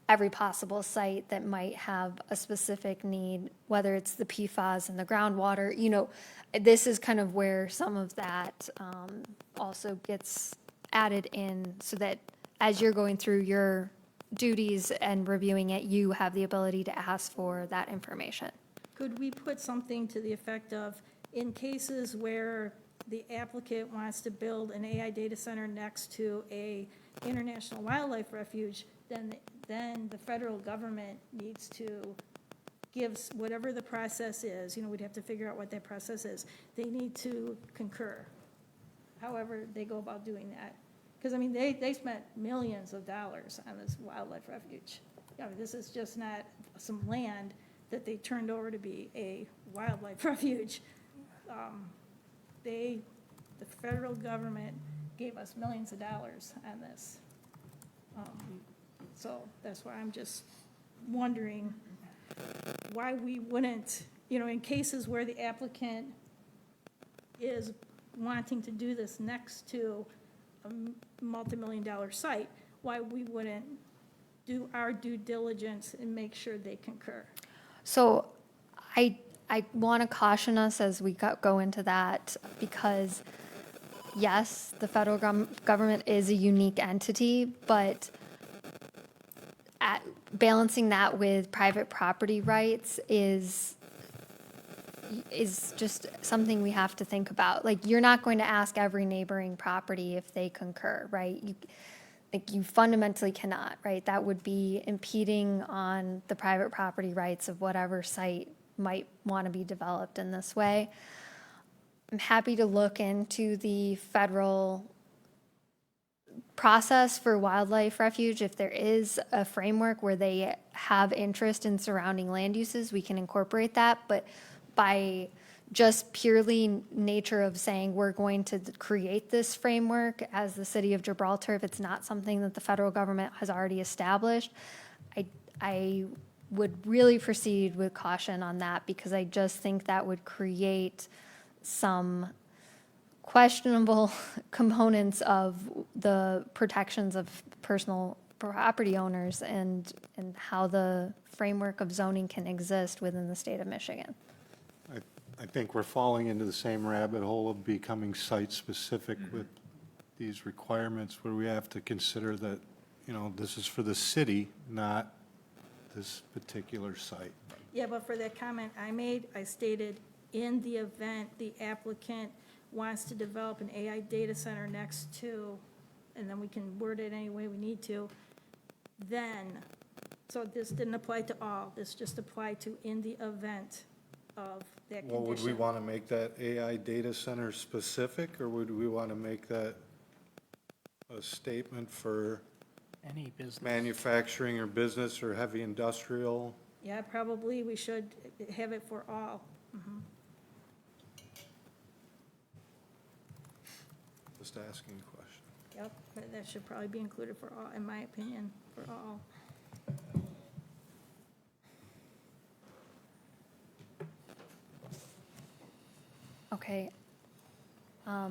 every possible site that might have a specific need, whether it's the PFAS and the groundwater. This is kind of where some of that also gets added in, so that as you're going through your duties and reviewing it, you have the ability to ask for that information. Could we put something to the effect of, in cases where the applicant wants to build an AI data center next to a international wildlife refuge, then the federal government needs to give whatever the process is, we'd have to figure out what that process is. They need to concur, however they go about doing that. Because, they spent millions of dollars on this wildlife refuge. This is just not some land that they turned over to be a wildlife refuge. The federal government gave us millions of dollars on this. So that's why I'm just wondering why we wouldn't, in cases where the applicant is wanting to do this next to a multi-million-dollar site, why we wouldn't do our due diligence and make sure they concur. So I want to caution us as we go into that, because yes, the federal government is a unique entity, but balancing that with private property rights is just something we have to think about. Like, you're not going to ask every neighboring property if they concur, right? You fundamentally cannot, right? That would be impeding on the private property rights of whatever site might want to be developed in this way. I'm happy to look into the federal process for wildlife refuge. If there is a framework where they have interest in surrounding land uses, we can incorporate that. But by just purely nature of saying we're going to create this framework as the city of Gibraltar, if it's not something that the federal government has already established, I would really proceed with caution on that, because I just think that would create some questionable components of the protections of personal property owners and how the framework of zoning can exist within the state of Michigan. I think we're falling into the same rabbit hole of becoming site-specific with these requirements, where we have to consider that, this is for the city, not this particular site. Yeah, but for that comment I made, I stated, in the event the applicant wants to develop an AI data center next to, and then we can word it any way we need to, then, so this didn't apply to all, this just applied to in the event of that condition. Well, would we want to make that AI data center specific, or would we want to make that a statement for Any business. manufacturing or business or heavy industrial? Yeah, probably we should have it for all. Just asking a question. Yep, but that should probably be included for all, in my opinion, for all. Okay. I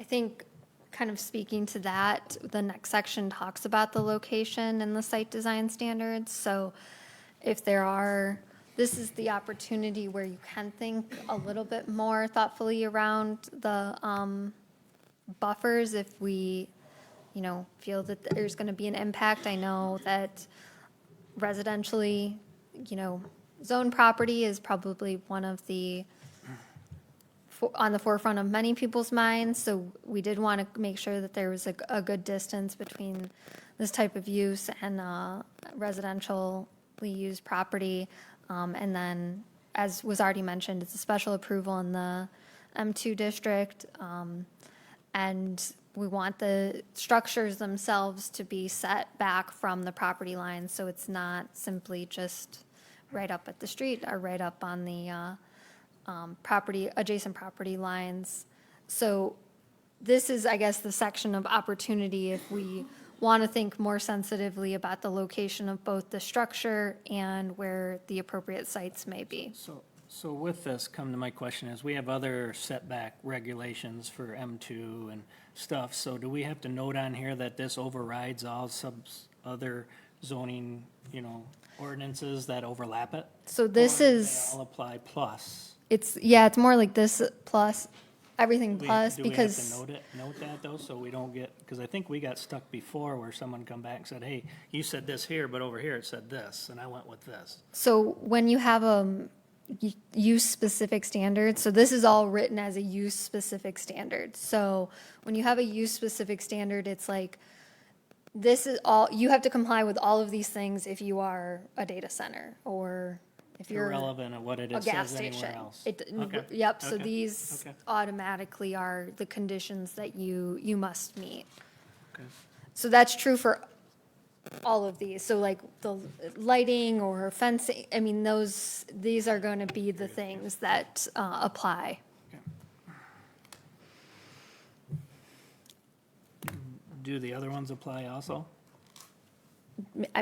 think kind of speaking to that, the next section talks about the location and the site design standards. So if there are, this is the opportunity where you can think a little bit more thoughtfully around the buffers if we, feel that there's going to be an impact. I know that residentially, zone property is probably one of the on the forefront of many people's minds, so we did want to make sure that there was a good distance between this type of use and residentially used property. And then, as was already mentioned, it's a special approval in the M2 district. And we want the structures themselves to be set back from the property line, so it's not simply just right up at the street or right up on the adjacent property lines. So this is, I guess, the section of opportunity if we want to think more sensitively about the location of both the structure and where the appropriate sites may be. So with this, come to my question is, we have other setback regulations for M2 and stuff, so do we have to note on here that this overrides all other zoning, ordinances that overlap it? So this Or do is, they all apply plus? it's more like this plus, everything plus, because. Do we have to note that though, so we don't get, because I think we got stuck before where someone come back and said, hey, you said this here, but over here it said this, and I went with this. So when you have use-specific standards, so this is all written as a use-specific standard. So when you have a use-specific standard, it's like, this is all, you have to comply with all of these things if you are a data center, or if you're Irrelevant of what it a gas says anywhere station. else. Yep, Okay, so okay, these okay. automatically are the conditions that you must meet. Okay. So that's true for all of these. So like the lighting or fencing, I mean, these are going to be the things that apply. Do the other ones apply also?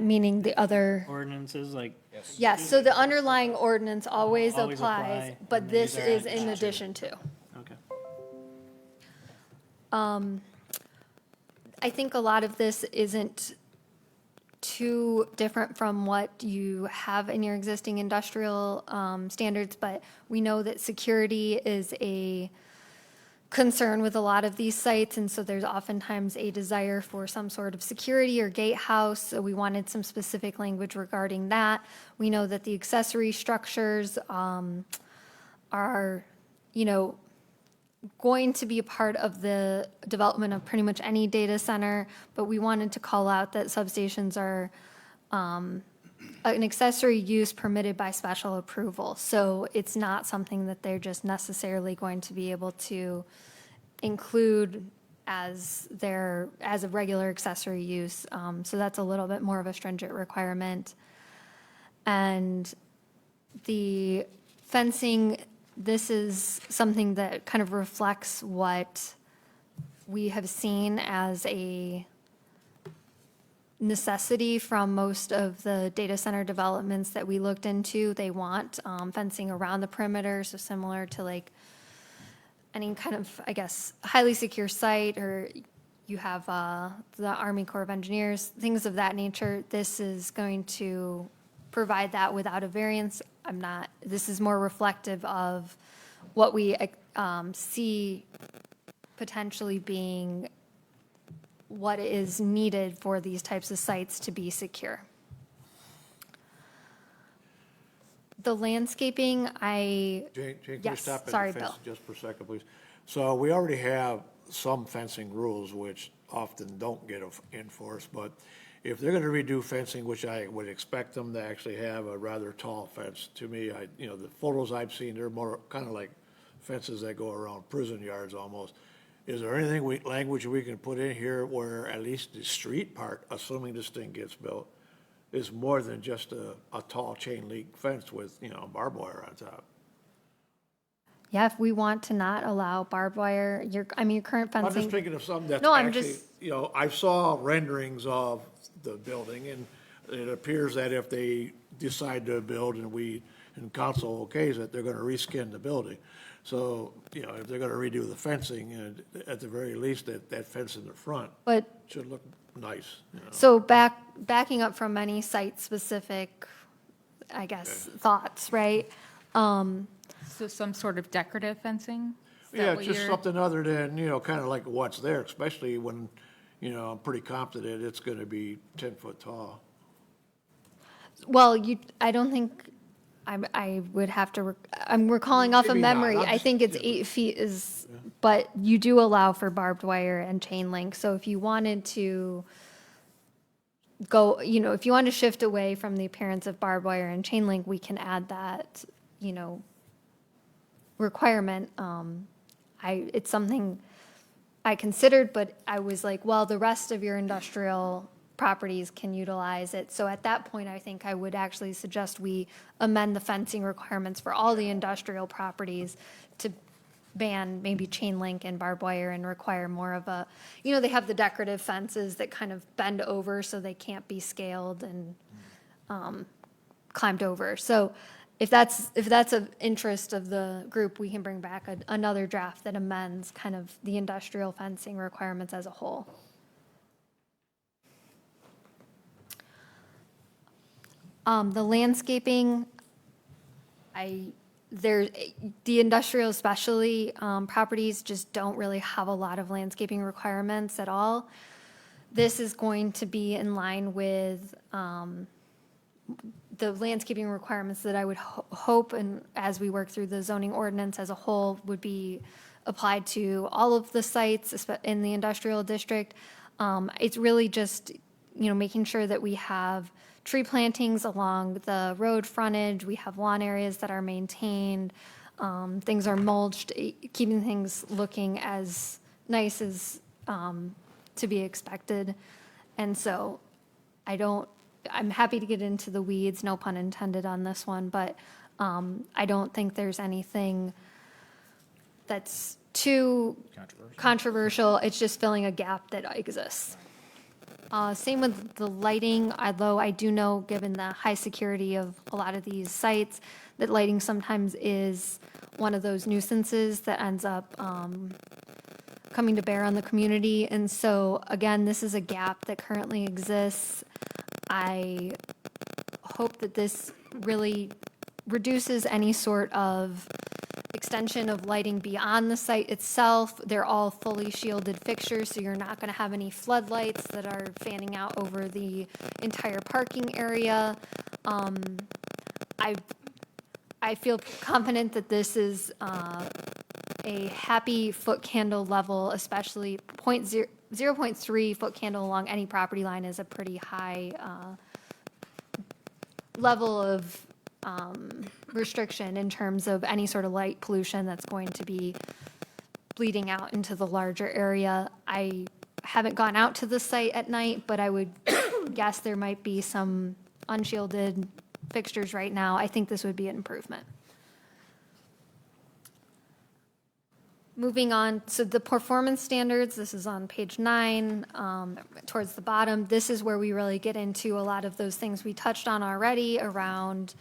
Meaning the other, Ordinances, like, yes, so the underlying ordinance always Always applies, apply, but and this these are is in in addition. addition to. okay. I think a lot of this isn't too different from what you have in your existing industrial standards, but we know that security is a concern with a lot of these sites, and so there's oftentimes a desire for some sort of security or gatehouse, so we wanted some specific language regarding that. We know that the accessory structures are, going to be a part of the development of pretty much any data center, but we wanted to call out that substations are an accessory use permitted by special approval. So it's not something that they're just necessarily going to be able to include as a regular accessory use. So that's a little bit more of a stringent requirement. And the fencing, this is something that kind of reflects what we have seen as a necessity from most of the data center developments that we looked into. They want fencing around the perimeter, so similar to like any kind of, I guess, highly secure site, or you have the Army Corps of Engineers, things of that nature. This is going to provide that without a variance. This is more reflective of what we see potentially being what is needed for these types of sites to be secure. The landscaping, Jane, can you Yes, stop at the sorry, fence Bill. just for a second, please? So we already have some fencing rules which often don't get enforced, but if they're gonna redo fencing, which I would expect them to actually have a rather tall fence, to me, the photos I've seen, they're more kind of like fences that go around prison yards almost. Is there anything language we can put in here where at least the street part, assuming this thing gets built, is more than just a tall chain link fence with, barbed wire on top? Yeah, if we want to not allow barbed wire, your current I'm just fencing, thinking of something that's No, I'm actually, just- I saw renderings of the building, and it appears that if they decide to build and council okays it, they're gonna reskin the building. So, if they're gonna redo the fencing, at the very least, that fence in the front but, should look nice, so backing up from any site-specific, I guess, thoughts, right? So some sort of decorative fencing? Is that Yeah, what just you're- something other than, kind of like what's there, especially when, I'm pretty confident it's gonna be 10 foot tall. Well, I don't think, I would have to, we're calling off of Maybe not. memory. I'm I just- think it's yeah, 8 feet but you do allow for barbed wire and chain link. So if you wanted to go, if you want to shift away from the appearance of barbed wire and chain link, we can add that, requirement. It's something I considered, but I was like, well, the rest of your industrial properties can utilize it. So at that point, I think I would actually suggest we amend the fencing requirements for all the industrial properties to ban maybe chain link and barbed wire and require more of a, they have the decorative fences that kind of bend over so they can't be scaled and climbed over. So if that's of interest of the group, we can bring back another draft that amends kind of the industrial fencing requirements as a whole. The landscaping, the industrial especially, properties just don't really have a lot of landscaping requirements at all. This is going to be in line with, the landscaping requirements that I would hope, and as we work through the zoning ordinance as a whole, would be applied to all of the sites in the industrial district. It's really just, making sure that we have tree plantings along the road frontage, we have lawn areas that are maintained, things are mulched, keeping things looking as nice as to be expected. And so I'm happy to get into the weeds, no pun intended on this one, but I don't think there's anything that's too controversial. It's just filling a gap that exists. Same with the lighting, although I do know, given the high security of a lot of these sites, that lighting sometimes is one of those nuisances that ends up coming to bear on the community. And so, again, this is a gap that currently exists. I hope that this really reduces any sort of extension of lighting beyond the site itself. They're all fully shielded fixtures, so you're not going to have any floodlights that are fanning out over the entire parking area. I feel confident that this is a happy foot candle level, especially 0.3 foot candle along any property line is a pretty high level of restriction in terms of any sort of light pollution that's going to be bleeding out into the larger area. I haven't gone out to the site at night, but I would guess there might be some unshielded fixtures right now. I think this would be an improvement. Moving on, so the performance standards, this is on page 9, towards the bottom. This is where we really get into a lot of those things we touched on already around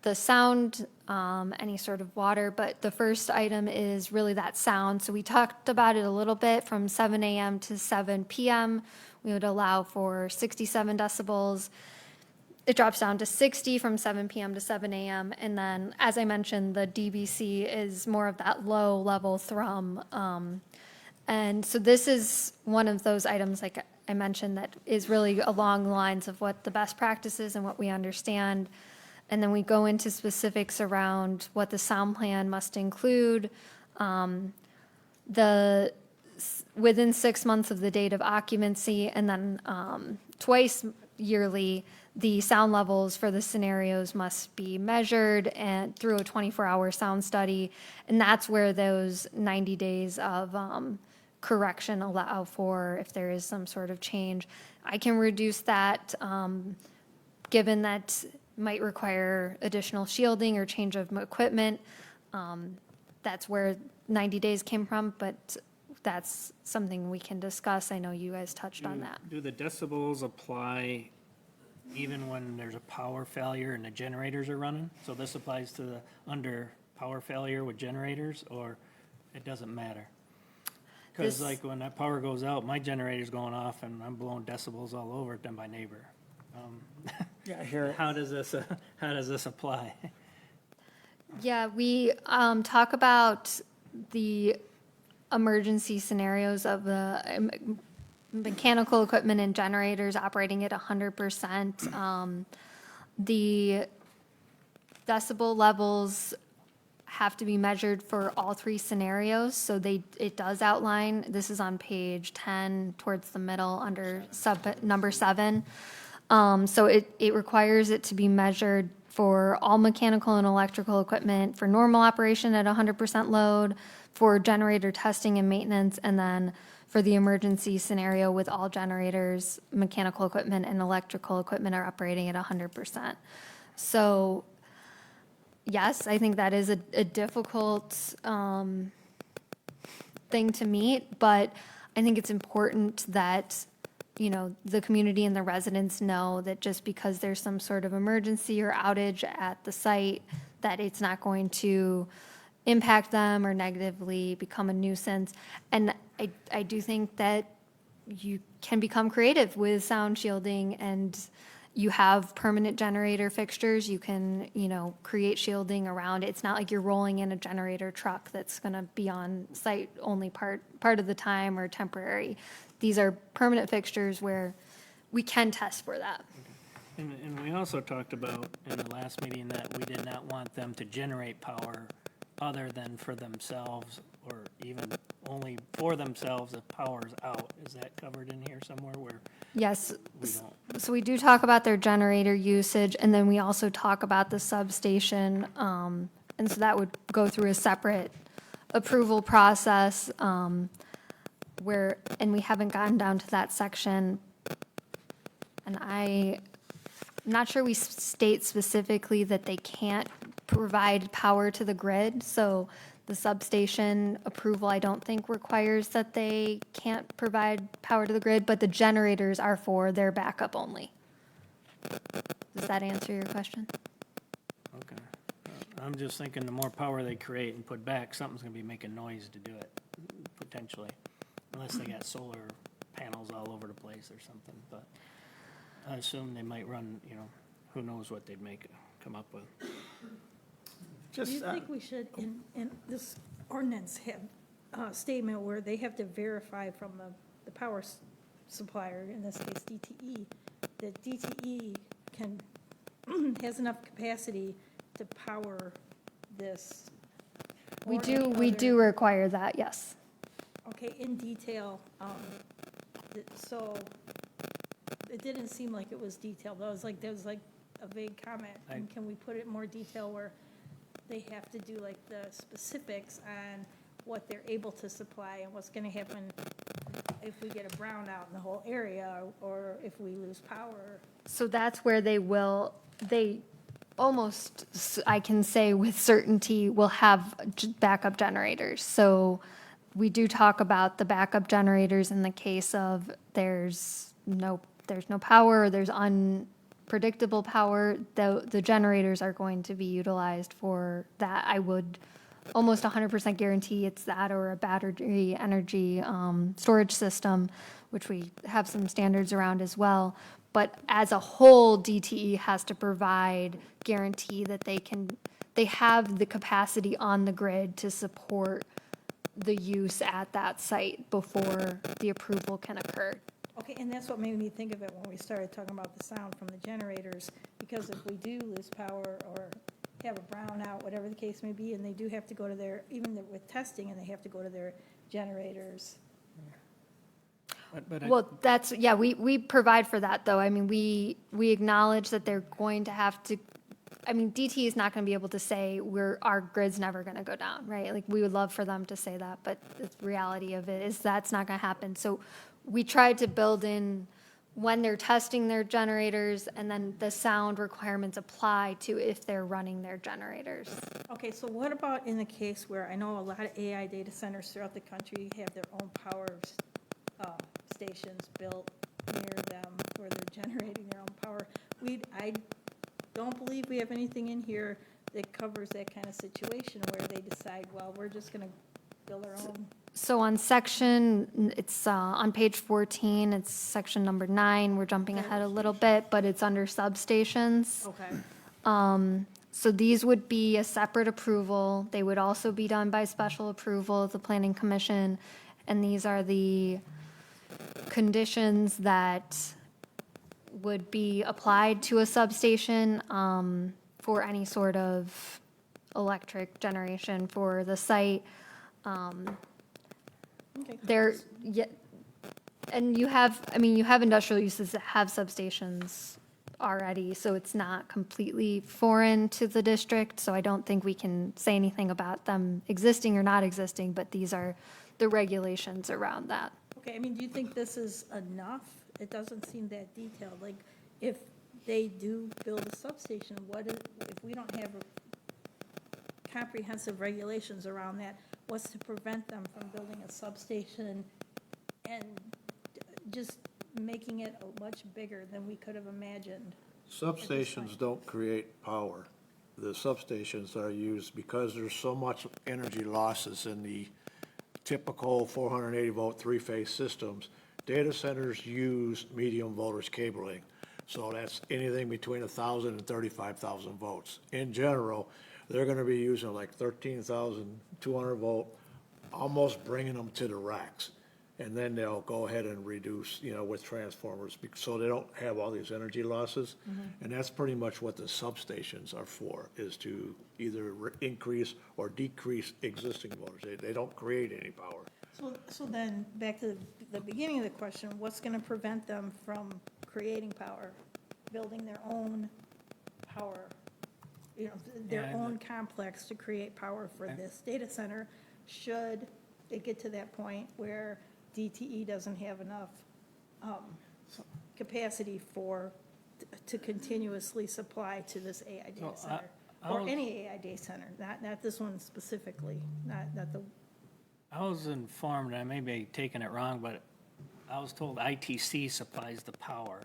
the sound, any sort of water, but the first item is really that sound. So we talked about it a little bit from 7 a.m. to 7 p.m. We would allow for 67 decibels. It drops down to 60 from 7 p.m. to 7 a.m. And then, as I mentioned, the DBC is more of that low-level thrum. And so this is one of those items, like I mentioned, that is really along the lines of what the best practices and what we understand. And then we go into specifics around what the sound plan must include. The within 6 months of the date of occupancy, and then twice yearly, the sound levels for the scenarios must be measured and through a 24-hour sound study, and that's where those 90 days of correction allow for if there is some sort of change. I can reduce that, given that might require additional shielding or change of equipment. That's where 90 days came from, but that's something we can discuss. I know you guys touched on that. Do the decibels apply even when there's a power failure and the generators are running? So this applies to the under power failure with generators, or it doesn't matter? Because This- like when that power goes out, my generator's going off and I'm blowing decibels all over it than my neighbor. Yeah, I hear it. How does this apply? Yeah, we talk about the emergency scenarios of the mechanical equipment and generators operating at 100%. The decibel levels have to be measured for all three scenarios, so it does outline, this is on page 10 towards the middle under number 7. So it requires it to be measured for all mechanical and electrical equipment for normal operation at 100% load, for generator testing and maintenance, and then for the emergency scenario with all generators, mechanical equipment, and electrical equipment are operating at 100%. So, yes, I think that is a difficult thing to meet, but I think it's important that, you know, the community and the residents know that just because there's some sort of emergency or outage at the site, that it's not going to impact them or negatively become a nuisance. And I do think that you can become creative with sound shielding, and you have permanent generator fixtures. You can, you know, create shielding around it. It's not like you're rolling in a generator truck that's going to be on site only part of the time or temporary. These are permanent fixtures where we can test for that. And we also talked about in the last meeting that we did not want them to generate power other than for themselves, or even only for themselves if power's out. Is that covered in here somewhere where Yes. we don't? So we do talk about their generator usage, and then we also talk about the substation. And so that would go through a separate approval process, and we haven't gotten down to that section. And I'm not sure we state specifically that they can't provide power to the grid. So the substation approval, I don't think requires that they can't provide power to the grid, but the generators are for their backup only. Does that answer your question? Okay. I'm just thinking the more power they create and put back, something's gonna be making noise to do it, potentially. Unless they got solar panels all over the place or something, but I assume they might run, you know, who knows what they'd come up with. Do you Just, think we should, in this ordinance, have a statement where they have to verify from the power supplier, in this case DTE, that DTE has enough capacity to power this? We or any we other- do require that, yes. Okay, in detail, so it didn't seem like it was detailed. There was like a vague comment. And can we put it in more detail where they have to do like the specifics on what they're able to supply and what's gonna happen if we get a brownout in the whole area, or if we lose power? So that's where they almost, I can say with certainty, will have backup generators. So we do talk about the backup generators in the case of there's no power, or there's unpredictable power. The generators are going to be utilized for that. I would almost 100% guarantee it's that, or a battery energy storage system, which we have some standards around as well. But as a whole, DTE has to provide guarantee that they have the capacity on the grid to support the use at that site before the approval can occur. Okay, and that's what made me think of it when we started talking about the sound from the generators, because if we do lose power or have a brownout, whatever the case may be, and they do have to go to with testing, and they have to go to their generators, But Well, that's, yeah, we provide for that, though. I mean, we acknowledge that they're going to have to, I mean, DT is not going to be able to say, our grid's never going to go down, right? Like, we would love for them to say that, but the reality of it is that's not going to happen. So we tried to build in when they're testing their generators, and then the sound requirements apply to if they're running their generators. Okay, so what about in the case where I know a lot of AI data centers throughout the country have their own power stations built near them where they're generating their own power? I don't believe we have anything in here that covers that kind of situation where they decide, well, we're just going to build our own. So on section, it's on page 14, it's section number 9. We're jumping ahead a little bit, but it's under substations. Okay. So these would be a separate approval. They would also be done by special approval of the Planning Commission. And these are the conditions that would be applied to a substation for any sort of electric generation for the site. Okay. There, yeah, and you have, I mean, you have industrial uses that have substations already, so it's not completely foreign to the district, so I don't think we can say anything about them existing or not existing, but these are the regulations around that. Okay, I mean, do you think this is enough? It doesn't seem that detailed. Like, if they do build a substation, if we don't have comprehensive regulations around that, what's to prevent them from building a substation and just making it much bigger than we could have imagined? Substations don't create power. The substations are used because there's so much energy losses in the typical 480 volt three-phase systems. Data centers use medium voltage cabling. So that's anything between 1,000 and 35,000 volts. In general, they're gonna be using like 13,200 volt, almost bringing them to the racks. And then they'll go ahead and reduce, with transformers, so they don't have all these energy losses. And that's pretty much what the substations are for, is to either increase or decrease existing voltage. They don't create any power. So then, back to the beginning of the question, what's going to prevent them from creating power, building their own power, their Yeah, own complex to create power for this data center, should it get to that point where DTE doesn't have enough capacity to continuously supply to this AI data So, center? Or any AI data center, not this one specifically, not the. I was informed, I may be taking it wrong, but I was told ITC supplies the power,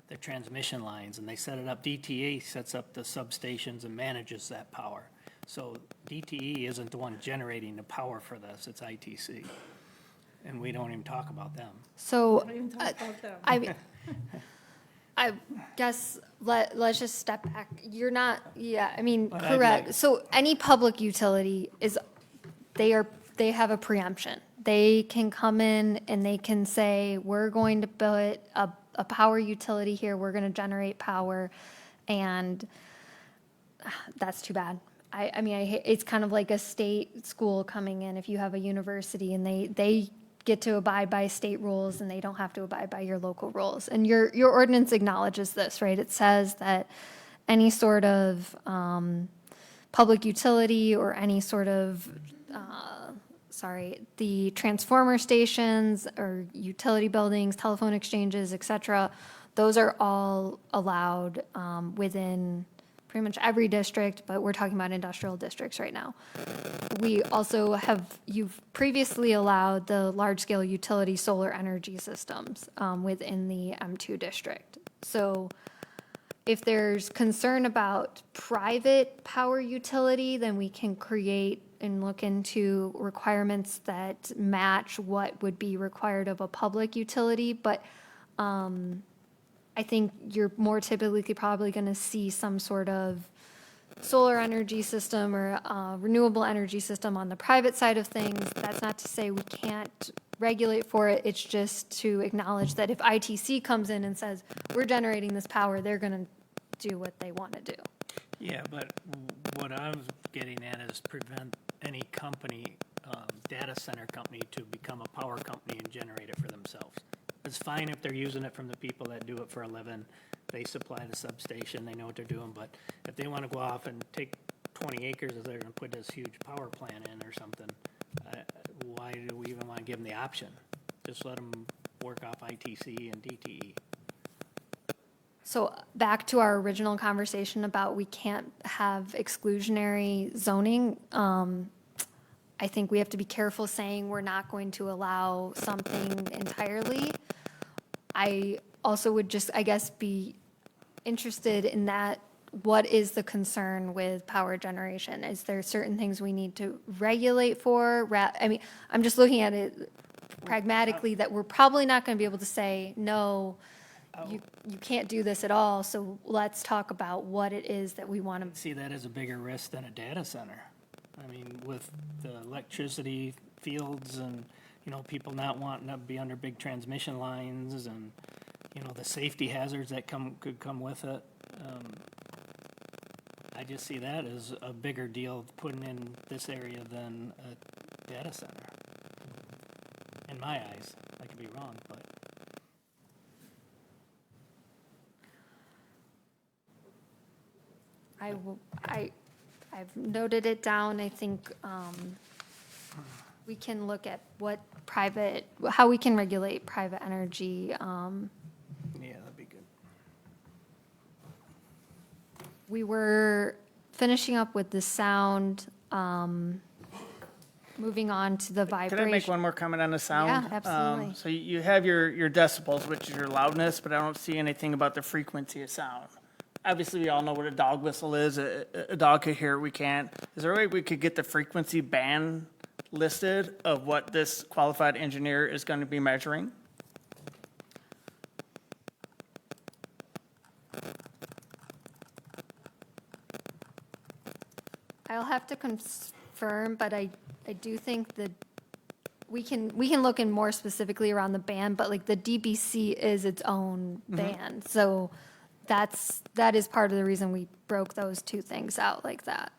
the transmission lines, and they set it up. DTA sets up the substations and manages that power. So DTE isn't the one generating the power for this, it's ITC. And we don't even talk about them. So Don't even talk about them. I guess let's just step back. You're not, yeah, I mean, But I'd correct. like- So any public utility they have a preemption. They can come in and they can say, we're going to build a power utility here, we're going to generate power, and that's too bad. I mean, it's kind of like a state school coming in. If you have a university and they get to abide by state rules and they don't have to abide by your local rules. And your ordinance acknowledges this, right? It says that any sort of public utility or any sort of, the transformer stations or utility buildings, telephone exchanges, et cetera, those are all allowed within pretty much every district, but we're talking about industrial districts right now. We also you've previously allowed the large-scale utility solar energy systems within the M2 district. So if there's concern about private power utility, then we can create and look into requirements that match what would be required of a public utility. But I think you're more typically probably going to see some sort of solar energy system or renewable energy system on the private side of things. That's not to say we can't regulate for it. It's just to acknowledge that if ITC comes in and says, we're generating this power, they're going to do what they want to do. Yeah, but what I was getting at is prevent any company, data center company, to become a power company and generate it for themselves. It's fine if they're using it from the people that do it for a living. They supply the substation, they know what they're doing, but if they want to go off and take 20 acres of there and put this huge power plant in or something, why do we even want to give them the option? Just let them work off ITC and DTE. So back to our original conversation about we can't have exclusionary zoning. I think we have to be careful saying we're not going to allow something entirely. I also would just, I guess, be interested in that. What is the concern with power generation? Is there certain things we need to regulate for? I mean, I'm just looking at it pragmatically that we're probably not going to be able to say, no, you can't do this at all. So let's talk about what it is that we want to. See that as a bigger risk than a data center. I mean, with the electricity fields and, you know, people not wanting to be under big transmission lines and, you know, the safety hazards that could come with it. I just see that as a bigger deal putting in this area than a data center. In my eyes, I could be wrong, but. I've noted it down. I think we can look at how we can regulate private energy. Yeah, that'd be good. We were finishing up with the sound, moving on to the vibration. Can I make one more comment on the sound? Yeah, absolutely. So you have your decibels, which is your loudness, but I don't see anything about the frequency of sound. Obviously, we all know what a dog whistle is. A dog could hear it, we can't. Is there a way we could get the frequency band listed of what this qualified engineer is going to be measuring? I'll have to confirm, but I do think that we can look in more specifically around the band, but like the DBC is its own band. So that is part of the reason we broke those two things out like that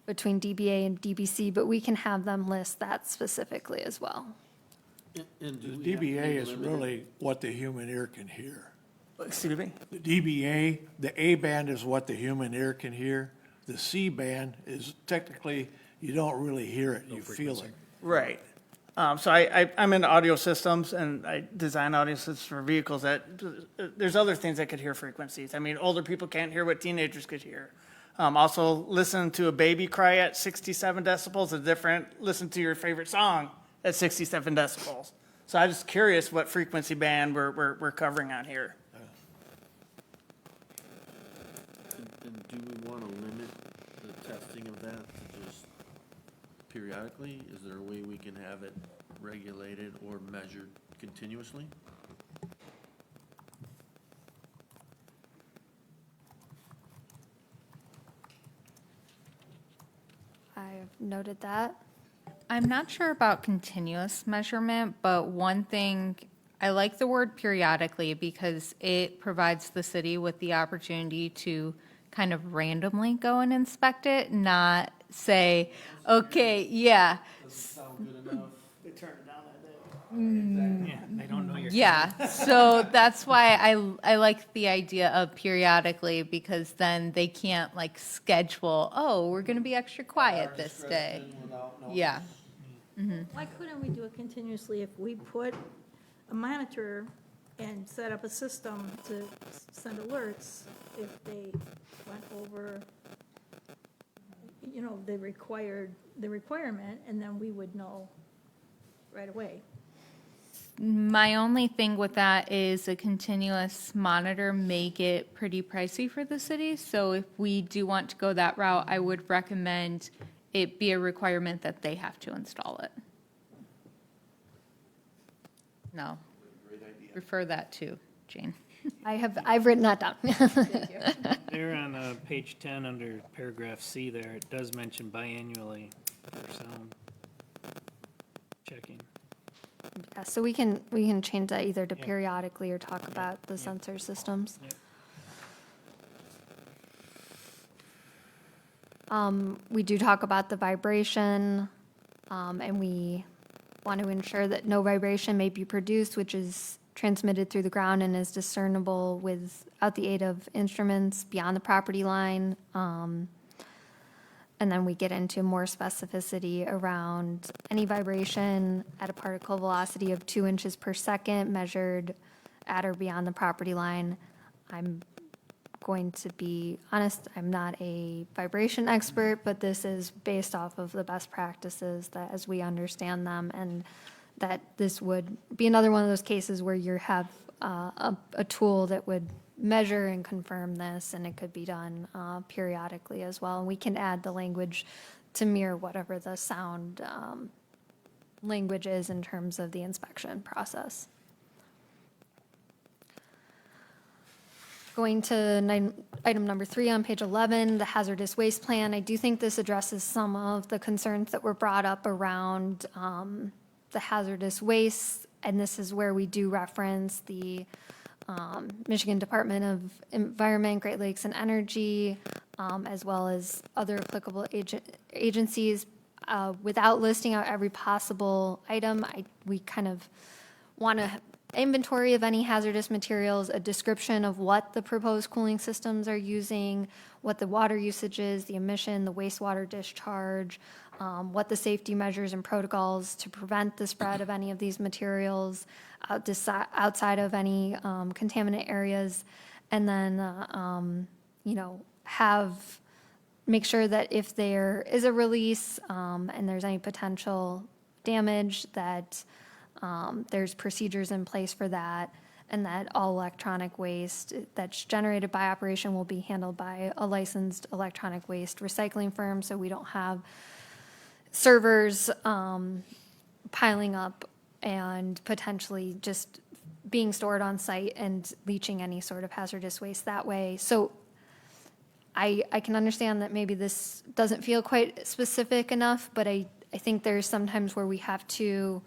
between DBA and DBC, but we can have them list that specifically as well. And do The we have to DBA is limit it? really what the human ear can hear. Excuse me? The DBA, the A band is what the human ear can hear. The C band is technically, you don't really hear it, you feel it. Right. So I'm in audio systems, and I design audio systems for vehicles that, there's other things that could hear frequencies. I mean, older people can't hear what teenagers could hear. Also, listen to a baby cry at 67 decibels is different. Listen to your favorite song at 67 decibels. So I'm just curious what frequency band we're covering on here. And do we want to limit the testing of that to just periodically? Is there a way we can have it regulated or measured continuously? I've noted that. I'm not sure about continuous measurement, but one thing, I like the word periodically because it provides the city with the opportunity to kind of randomly go and inspect it, not say, okay, yeah, Sound good enough? They turn it down that day. Yeah, they don't know your. yeah. So that's why I like the idea of periodically, because then they can't like schedule, oh, we're going to be extra quiet this day. Yeah. Why couldn't we do it continuously if we put a monitor and set up a system to send alerts if they went over, you know, the requirement, and then we would know right away? My only thing with that is a continuous monitor may get pretty pricey for the city. So if we do want to go that route, I would recommend it be a requirement that they have to install it. No. Refer that to Jane. I've written that down. There on page 10 under paragraph C there, it does mention biannually for sound checking. Yeah, so we can change that either to periodically or talk about the sensor systems. We do talk about the vibration, and we want to ensure that no vibration may be produced, which is transmitted through the ground and is discernible without the aid of instruments beyond the property line. And then we get into more specificity around any vibration at a particle velocity of 2 inches per second measured at or beyond the property line. I'm going to be honest, I'm not a vibration expert, but this is based off of the best practices that as we understand them, and that this would be another one of those cases where you have a tool that would measure and confirm this, and it could be done periodically as well. And we can add the language to mirror whatever the sound language is in terms of the inspection process. Going to item number 3 on page 11, the hazardous waste plan. I do think this addresses some of the concerns that were brought up around the hazardous waste, and this is where we do reference the Michigan Department of Environment, Great Lakes and Energy, as well as other applicable agencies. Without listing out every possible item, we kind of want to inventory of any hazardous materials, a description of what the proposed cooling systems are using, what the water usage is, the emission, the wastewater discharge, what the safety measures and protocols to prevent the spread of any of these materials outside of any contaminant areas, and then, make sure that if there is a release and there's any potential damage, that there's procedures in place for that, and that all electronic waste that's generated by operation will be handled by a licensed electronic waste recycling firm, so we don't have servers piling up and potentially just being stored on site and leaching any sort of hazardous waste that way. So I can understand that maybe this doesn't feel quite specific enough, but I think there's sometimes where we have to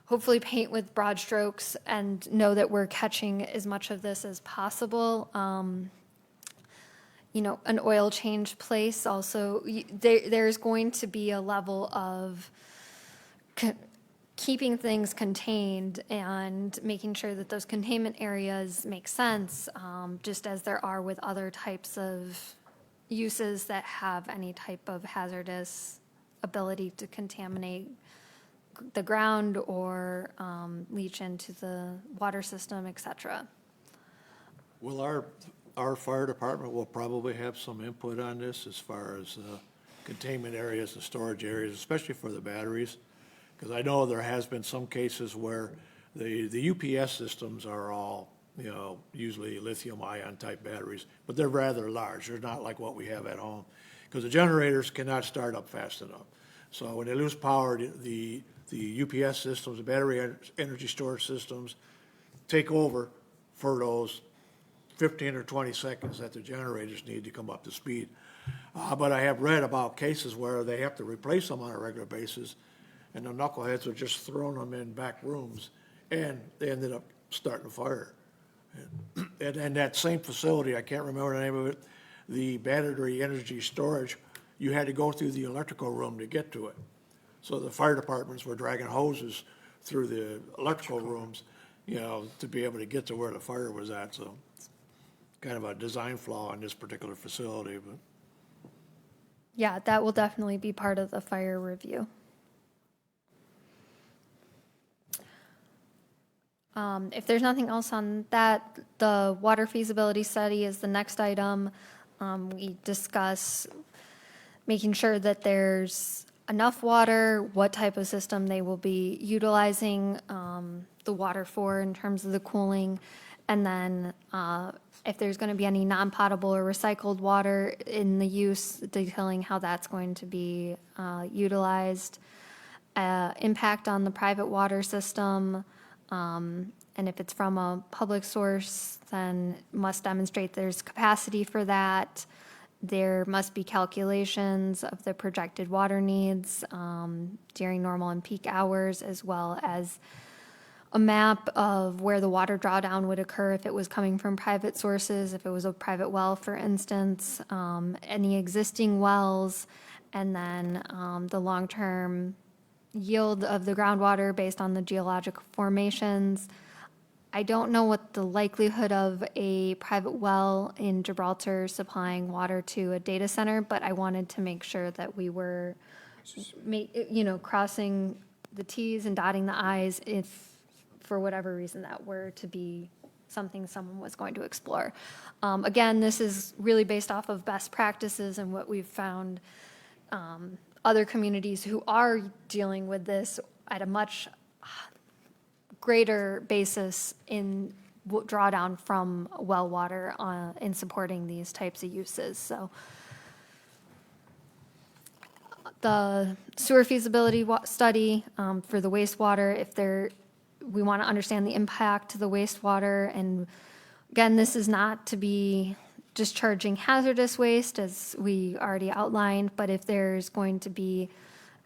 hopefully paint with broad strokes and know that we're catching as much of this as possible. An oil change place also, there's going to be a level of keeping things contained and making sure that those containment areas make sense, just as there are with other types of uses that have any type of hazardous ability to contaminate the ground or leach into the water system, et cetera. Will our fire department will probably have some input on this as far as containment areas and storage areas, especially for the batteries? Because I know there has been some cases where the UPS systems are all, usually lithium-ion type batteries, but they're rather large. They're not like what we have at home, because the generators cannot start up fast enough. So when they lose power, the UPS systems, the battery energy storage systems, take over for those 15 or 20 seconds that the generators need to come up to speed. But I have read about cases where they have to replace them on a regular basis, and the knuckleheads are just throwing them in back rooms, and they ended up starting a fire. And that same facility, I can't remember the name of it, the battery energy storage, you had to go through the electrical room to get to it. So the fire departments were dragging hoses through the electrical rooms, to be able to get to where the fire was at. So it's kind of a design flaw in this particular facility. But Yeah, that will definitely be part of the fire review. If there's nothing else on that, the water feasibility study is the next item. We discuss making sure that there's enough water, what type of system they will be utilizing the water for in terms of the cooling, and then if there's going to be any non-potable or recycled water in the use, detailing how that's going to be utilized, impact on the private water system, and if it's from a public source, then must demonstrate there's capacity for that. There must be calculations of the projected water needs during normal and peak hours, as well as a map of where the water drawdown would occur if it was coming from private sources, if it was a private well, for instance, any existing wells, and then the long-term yield of the groundwater based on the geologic formations. I don't know what the likelihood of a private well in Gibraltar supplying water to a data center, but I wanted to make sure that we were, crossing the Ts and dotting the Is if, for whatever reason, that were to be something someone was going to explore. Again, this is really based off of best practices and what we've found other communities who are dealing with this at a much greater basis in drawdown from well water in supporting these types of uses. So the sewer feasibility study for the wastewater, we want to understand the impact to the wastewater. And again, this is not to be discharging hazardous waste, as we already outlined, but if there's going to be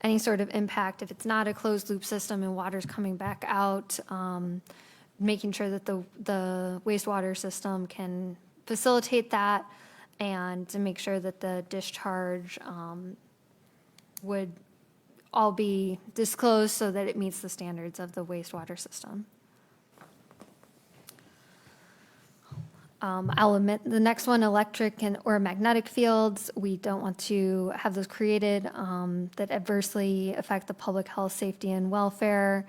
any sort of impact, if it's not a closed loop system and water's coming back out, making sure that the wastewater system can facilitate that, and to make sure that the discharge would all be disclosed so that it meets the standards of the wastewater system. I'll admit, the next one, electric or magnetic fields, we don't want to have those created that adversely affect the public health, safety, and welfare.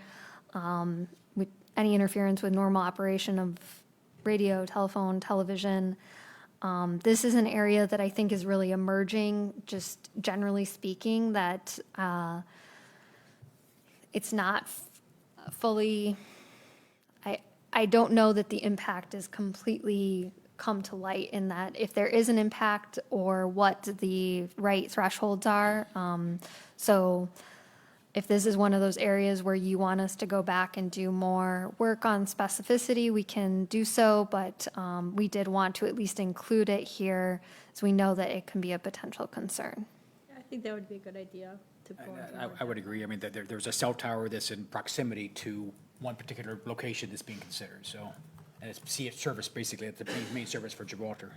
Any interference with normal operation of radio, telephone, television. This is an area that I think is really emerging, just generally speaking, that it's not fully, I don't know that the impact is completely come to light in that if there is an impact or what the right thresholds are. So if this is one of those areas where you want us to go back and do more work on specificity, we can do so, but we did want to at least include it here so we know that it can be a potential concern. I think that would be a good idea to go into. I would agree. I mean, there's a cell tower that's in proximity to one particular location that's being considered, so, and it's service, basically, it's the main service for Gibraltar.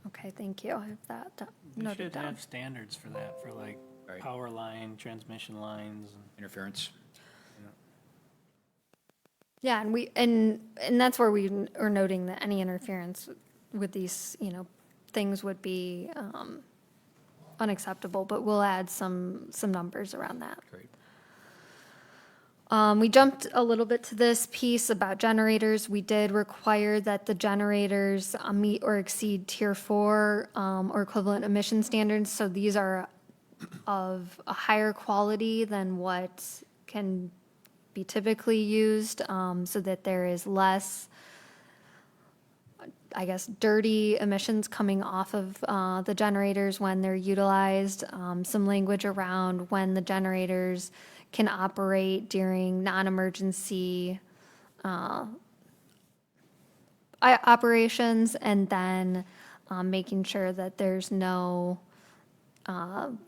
Okay, thank you. I have that We noted should down. have standards for that, for like Right. power line, transmission lines. Interference. Yeah, and that's where we are noting that any interference with these, things would be unacceptable, but we'll add some numbers around that. Great. We jumped a little bit to this piece about generators. We did require that the generators meet or exceed Tier 4 or equivalent emission standards. So these are of a higher quality than what can be typically used, so that there is less, I guess, dirty emissions coming off of the generators when they're utilized. Some language around when the generators can operate during non-emergency operations, and then making sure that there's no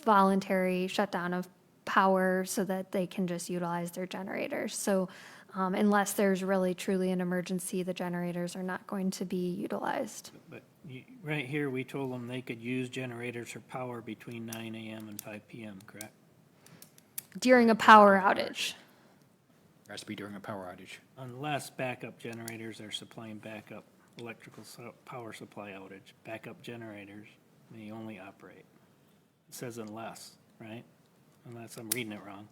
voluntary shutdown of power so that they can just utilize their generators. So unless there's really truly an emergency, the generators are not going to be utilized. But right here, we told them they could use generators for power between 9 AM and 5 PM, correct? During a power outage. It has to be during a power outage. Unless backup generators are supplying backup electrical power supply outage. Backup generators may only operate. It says unless, right? Unless I'm reading it wrong.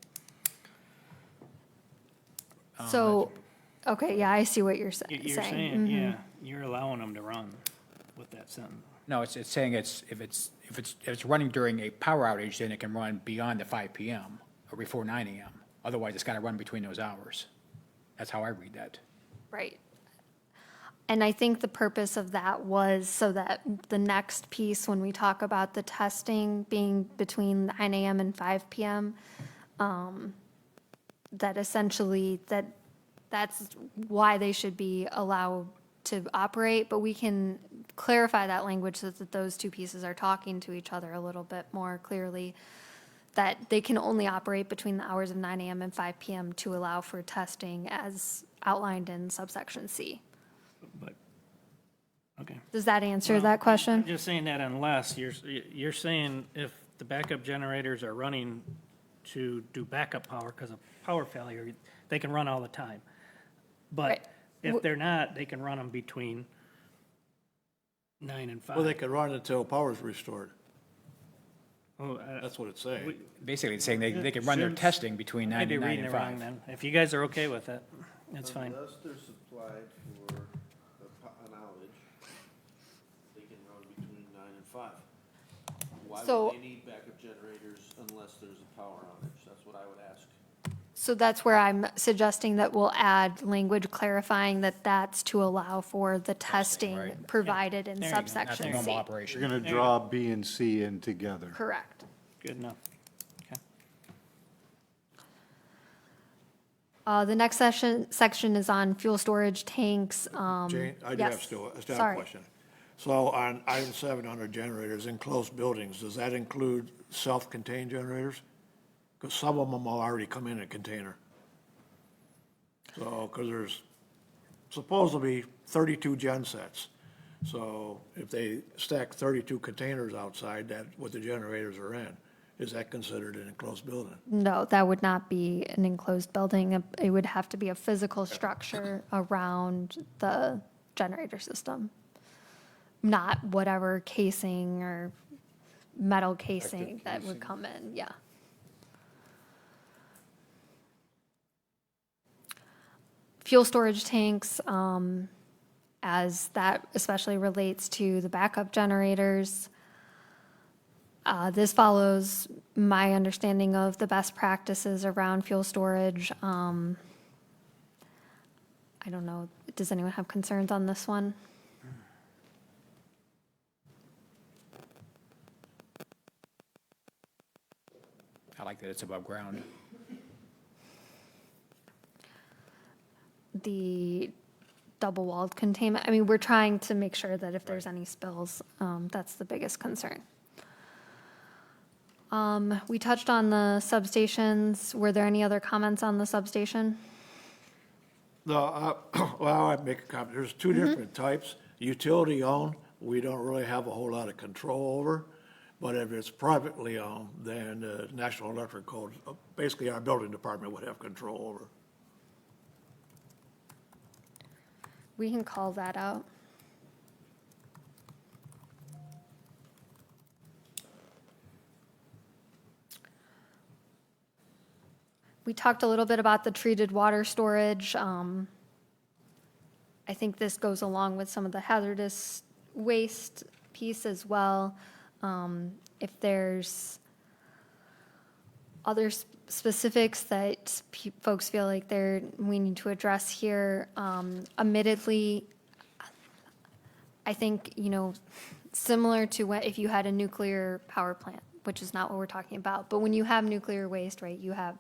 So, okay, yeah, I see what you're saying. You're saying, yeah, you're allowing them to run with that sentence. No, it's saying if it's running during a power outage, then it can run beyond the 5 PM or before 9 AM. Otherwise, it's got to run between those hours. That's how I read that. Right. And I think the purpose of that was so that the next piece, when we talk about the testing being between 9 AM and 5 PM, that essentially that's why they should be allowed to operate, but we can clarify that language so that those two pieces are talking to each other a little bit more clearly, that they can only operate between the hours of 9 AM and 5 PM to allow for testing as outlined in subsection C. But, okay. Does that answer Well, that I'm question? just saying that unless, you're saying if the backup generators are running to do backup power because of power failure, they can run all the time. Right. But if they're not, they can run them between 9 and 5. Well, they could run until power's restored. Oh, That's what it's saying. Basically, it's saying they can run their Shouldn't- testing between I might 9 be and 9 reading and it wrong 5. then. If you guys are okay with it, that's fine. Unless they're supplied for an outage, they can run between 9 and 5. Why So- would they need backup generators unless there's a power outage? That's what I would ask. So that's where I'm suggesting that we'll add language clarifying that that's to allow for the testing right. provided in There you go. Not the subsection normal C. operation. You're going to draw B and C in together. Correct. Good enough. Okay. The next section is on fuel storage tanks. Jane, I do have yes. still have a Sorry. question. So on item 7 under generators, enclosed buildings, does that include self-contained generators? Because some of them will already come in a container. So, because there's supposed to be 32 gen sets. So if they stack 32 containers outside, that what the generators are in, is that considered an enclosed building? No, that would not be an enclosed building. It would have to be a physical structure around the generator system, not whatever casing or metal casing that would come in, yeah. Fuel storage tanks, as that especially relates to the backup generators. This follows my understanding of the best practices around fuel storage. I don't know, does anyone have concerns on this one? I like that it's above ground. The double-walled containment, I mean, we're trying to make sure that if there's any spills, that's the biggest concern. We touched on the substations. Were there any other comments on the substation? No, well, I'd make a comment. There's two different types. Utility owned, we don't really have a whole lot of control over. But if it's privately owned, then the National Electric Code, basically our building department would have control over. We can call that out. We talked a little bit about the treated water storage. I think this goes along with some of the hazardous waste piece as well. If there's other specifics that folks feel like we need to address here, admittedly, I think, similar to what, if you had a nuclear power plant, which is not what we're talking about, but when you have nuclear waste, right, you have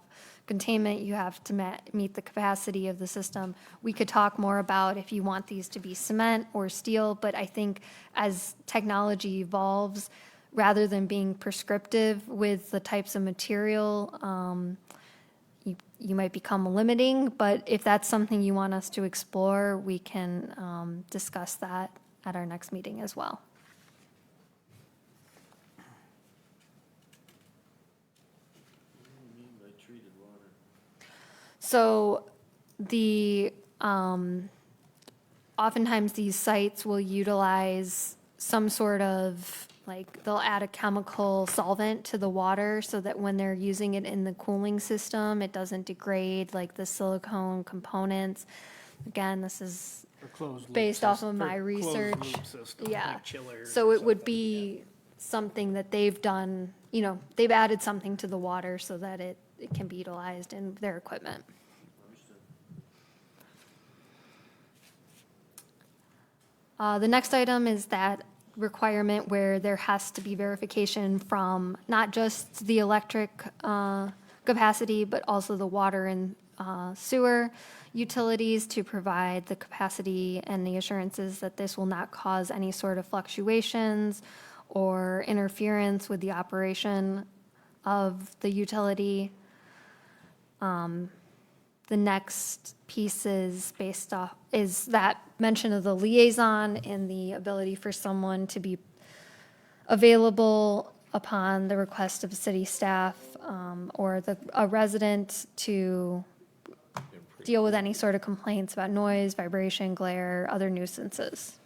containment, you have to meet the capacity of the system. We could talk more about if you want these to be cement or steel, but I think as technology evolves, rather than being prescriptive with the types of material, you might become limiting, but if that's something you want us to explore, we can discuss that at our next meeting as well. What do you mean by treated water? So oftentimes these sites will utilize some sort of, like, they'll add a chemical solvent to the water so that when they're using it in the cooling system, it doesn't degrade, like the silicone components. Again, this is Or closed loop based off of system- my or research. Closed loop system, Yeah. like chillers So or it would something. be something that they've done, they've added something to the water so that it can be utilized in their equipment. The next item is that requirement where there has to be verification from not just the electric capacity, but also the water and sewer utilities to provide the capacity and the assurances that this will not cause any sort of fluctuations or interference with the operation of the utility. The next piece is is that mention of the liaison and the ability for someone to be available upon the request of city staff or a resident to deal with any sort of complaints about noise, vibration, glare, other nuisances.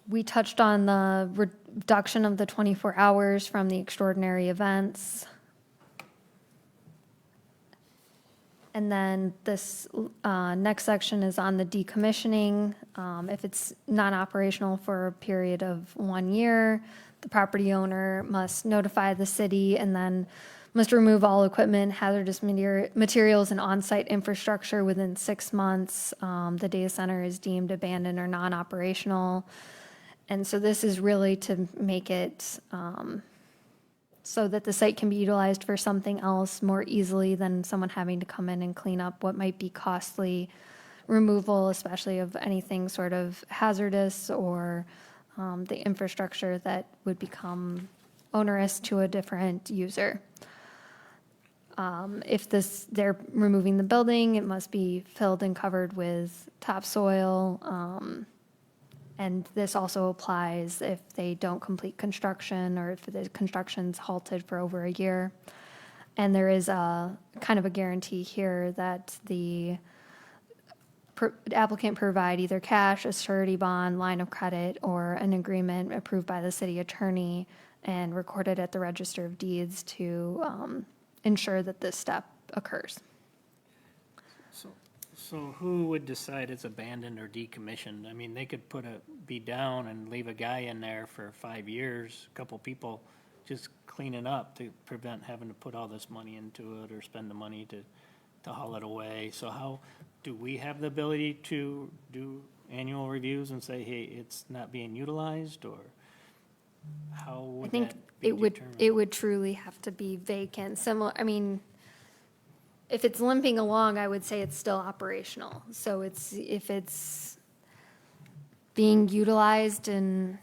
We touched on the reduction of the 24 hours from the extraordinary events. And then this next section is on the decommissioning. If it's non-operational for a period of 1 year, the property owner must notify the city and then must remove all equipment, hazardous materials, and on-site infrastructure within 6 months. The data center is deemed abandoned or non-operational. And so this is really to make it so that the site can be utilized for something else more easily than someone having to come in and clean up what might be costly removal, especially of anything sort of hazardous or the infrastructure that would become onerous to a different user. If they're removing the building, it must be filled and covered with topsoil. And this also applies if they don't complete construction or if the construction's halted for over a year. And there is a kind of a guarantee here that the applicant provide either cash, a surety bond, line of credit, or an agreement approved by the city attorney and recorded at the Register of Deeds to ensure that this step occurs. So who would decide it's abandoned or decommissioned? I mean, they could be down and leave a guy in there for 5 years, a couple people just cleaning up to prevent having to put all this money into it or spend the money to haul it away. So how, do we have the ability to do annual reviews and say, hey, it's not being utilized, or how I would think that be determined? it would truly have to be vacant. Similar, I mean, if it's limping along, I would say it's still operational. So if it's being utilized and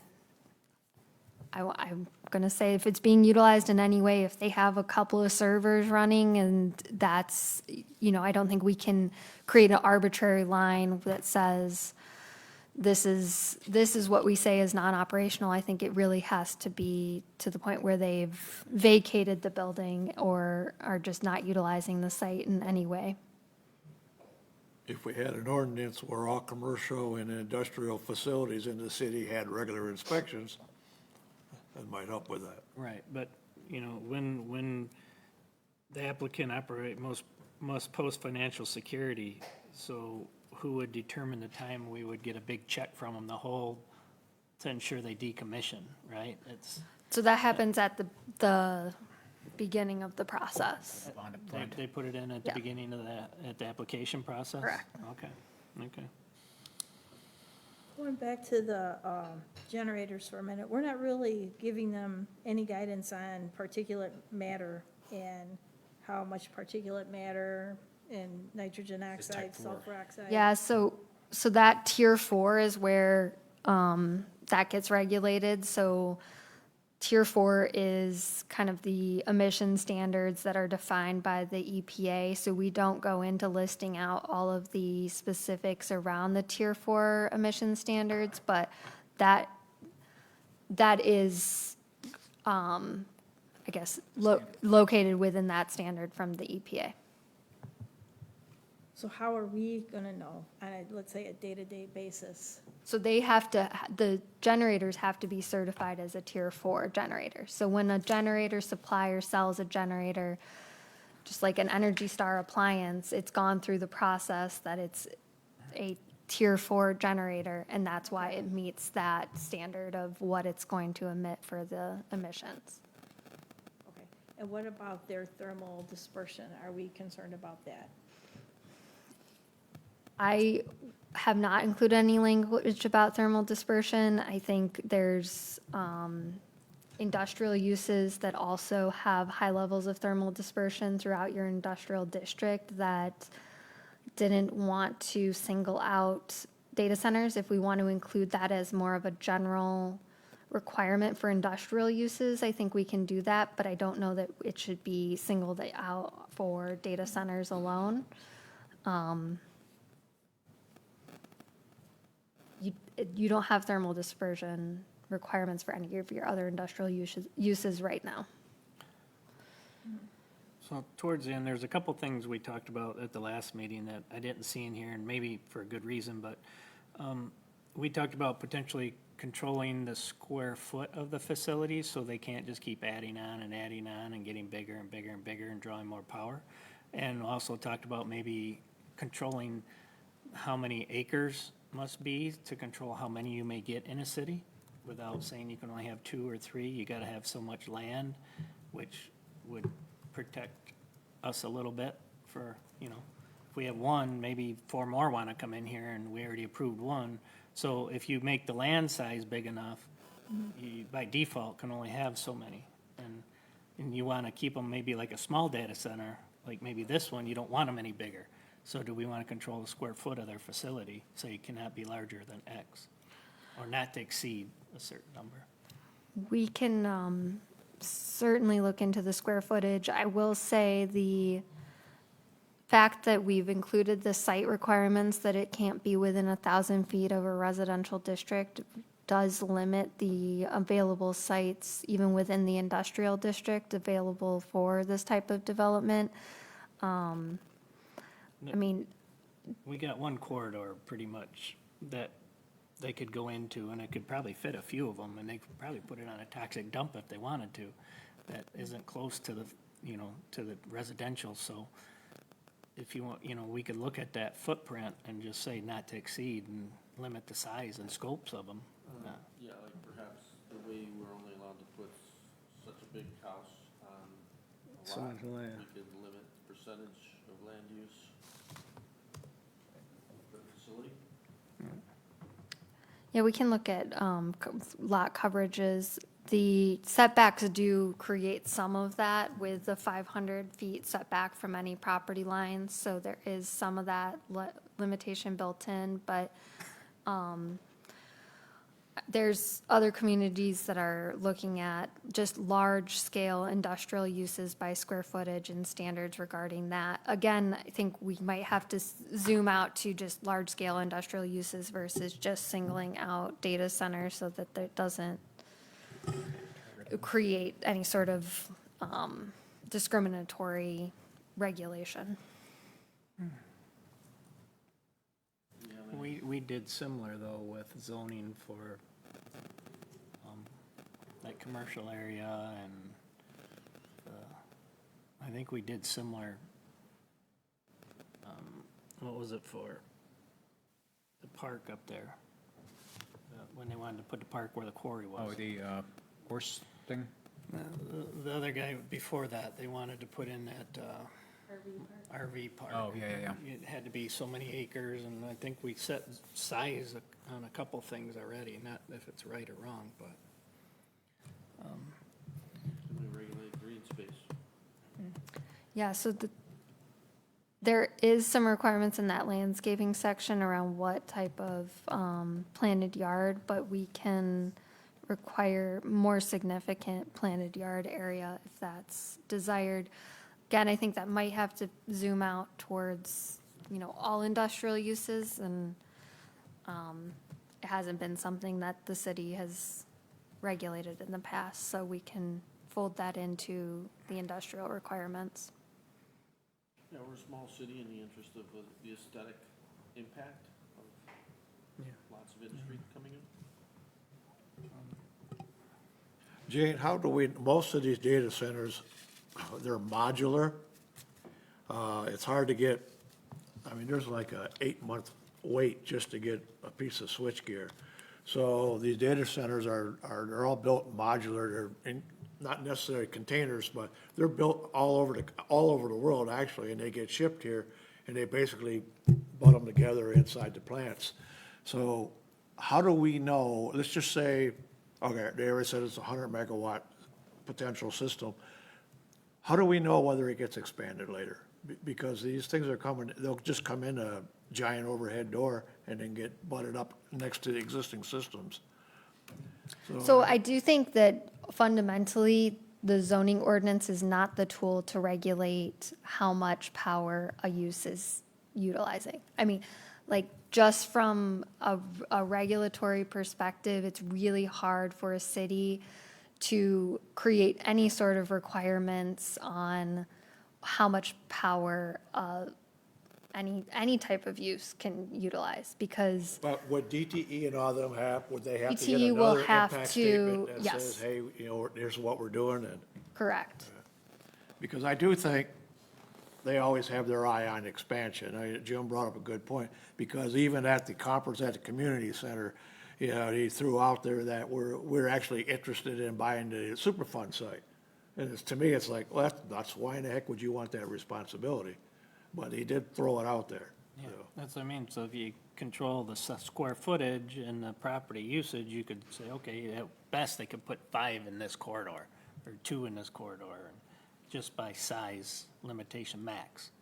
I'm going to say if it's being utilized in any way, if they have a couple of servers running and that's, I don't think we can create an arbitrary line that says this is what we say is non-operational. I think it really has to be to the point where they've vacated the building or are just not utilizing the site in any way. If we had an ordinance where all commercial and industrial facilities in the city had regular inspections, that might help with that. Right, but, when the applicant must post financial security, so who would determine the time we would get a big check from them to ensure they decommission, right? So that happens at the beginning of the process. They put it in at the Yeah. beginning of at the application process? Correct. Okay. Going back to the generators for a minute, we're not really giving them any guidance on particulate matter and how much particulate matter and nitrogen oxide, sulfur oxide. Yeah, so that tier 4 is where that gets regulated. So tier 4 is kind of the emission standards that are defined by the EPA. So we don't go into listing out all of the specifics around the tier 4 emission standards, but that is, I guess, located within that standard from the EPA. So how are we gonna know on let's say, a day-to-day basis? So the generators have to be certified as a tier 4 generator. So when a generator supplier sells a generator, just like an Energy Star appliance, it's gone through the process that it's a tier 4 generator, and that's why it meets that standard of what it's going to emit for the emissions. Okay, and what about their thermal dispersion? Are we concerned about that? I have not included any language about thermal dispersion. I think there's industrial uses that also have high levels of thermal dispersion throughout your industrial district that didn't want to single out data centers. If we want to include that as more of a general requirement for industrial uses, I think we can do that, but I don't know that it should be singled out for data centers alone. you don't have thermal dispersion requirements for any of your other industrial uses right now. So towards the end, there's a couple things we talked about at the last meeting that I didn't see in here, and maybe for a good reason, but we talked about potentially controlling the square foot of the facilities, so they can't just keep adding on and getting bigger and bigger and bigger and drawing more power. And also talked about maybe controlling how many acres must be to control how many you may get in a city, without saying you can only have 2 or 3. You gotta have so much land, which would protect us a little bit for, if we have 1, maybe 4 more wanna come in here, and we already approved 1. So if you make the land size big enough, you, by default, can only have so many. And you wanna keep them maybe like a small data center, like maybe this one, you don't want them any bigger. So do we wanna control the square foot of their facility, so you cannot be larger than X, or not to exceed a certain number? We can certainly look into the square footage. I will say the fact that we've included the site requirements, that it can't be within 1,000 feet of a residential district, does limit the available sites, even within the industrial district, available for this type of development. I mean, We got one corridor pretty much that they could go into, and it could probably fit a few of them, and they could probably put it on a toxic dump if they wanted to, that isn't close to the, to the residential, so if you want, we could look at that footprint and just say not to exceed and limit the size and scopes of them. Yeah, like perhaps the way we're only allowed to put such a big house on a So lot, much land. we could limit the percentage of land use for the facility. yeah, we can look at lot coverages. The setbacks do create some of that with the 500 feet setback from any property lines, so there is some of that limitation built in, but there's other communities that are looking at just large-scale industrial uses by square footage and standards regarding that. Again, I think we might have to zoom out to just large-scale industrial uses versus just singling out data centers so that it doesn't create any sort of discriminatory regulation. We did similar, though, with zoning for, like, commercial area, and I think we did similar, what was it for? The park up there, when they wanted to put the park where the quarry was. Oh, the horse thing? The other guy before that, they wanted to put in that RV park. Oh, yeah. It had to be so many acres, and I think we set size on a couple things already, not if it's right or wrong, but. Can we regulate green space? Yeah, so there is some requirements in that landscaping section around what type of planted yard, but we can require more significant planted yard area if that's desired. Again, I think that might have to zoom out towards, all industrial uses, and it hasn't been something that the city has regulated in the past, so we can fold that into the industrial requirements. Yeah, we're a small city in the interest of the aesthetic impact of lots of industry coming in. Jane, how do we, most of these data centers, they're modular. It's hard to get, there's like a 8-month wait just to get a piece of switchgear. So these data centers they're all built modular. They're not necessarily containers, but they're built all over the world, actually, and they get shipped here, and they basically butt them together inside the plants. So how do we know, let's just say, okay, they already said it's a 100 megawatt potential system. How do we know whether it gets expanded later? Because these things are coming, they'll just come in a giant overhead door and then get butted up next to the existing systems. So I do think that fundamentally, the zoning ordinance is not the tool to regulate how much power a use is utilizing. just from a regulatory perspective, it's really hard for a city to create any sort of requirements on how much power any type of use can utilize, because But would DTE and all them would they have to get DTE will another have impact to- statement that yes. says, hey, you know, here's what we're doing? And, correct. because I do think they always have their eye on expansion. Jim brought up a good point, because even at the conference at the community center, you know, he threw out there that we're actually interested in buying the Superfund site. And to me, it's like, well, that's why in the heck would you want that responsibility? But he did throw it out there. Yeah, So, that's what I mean. So if you control the square footage and the property usage, you could say, okay, at best, they could put 5 in this corridor, or 2 in this corridor, just by size limitation max.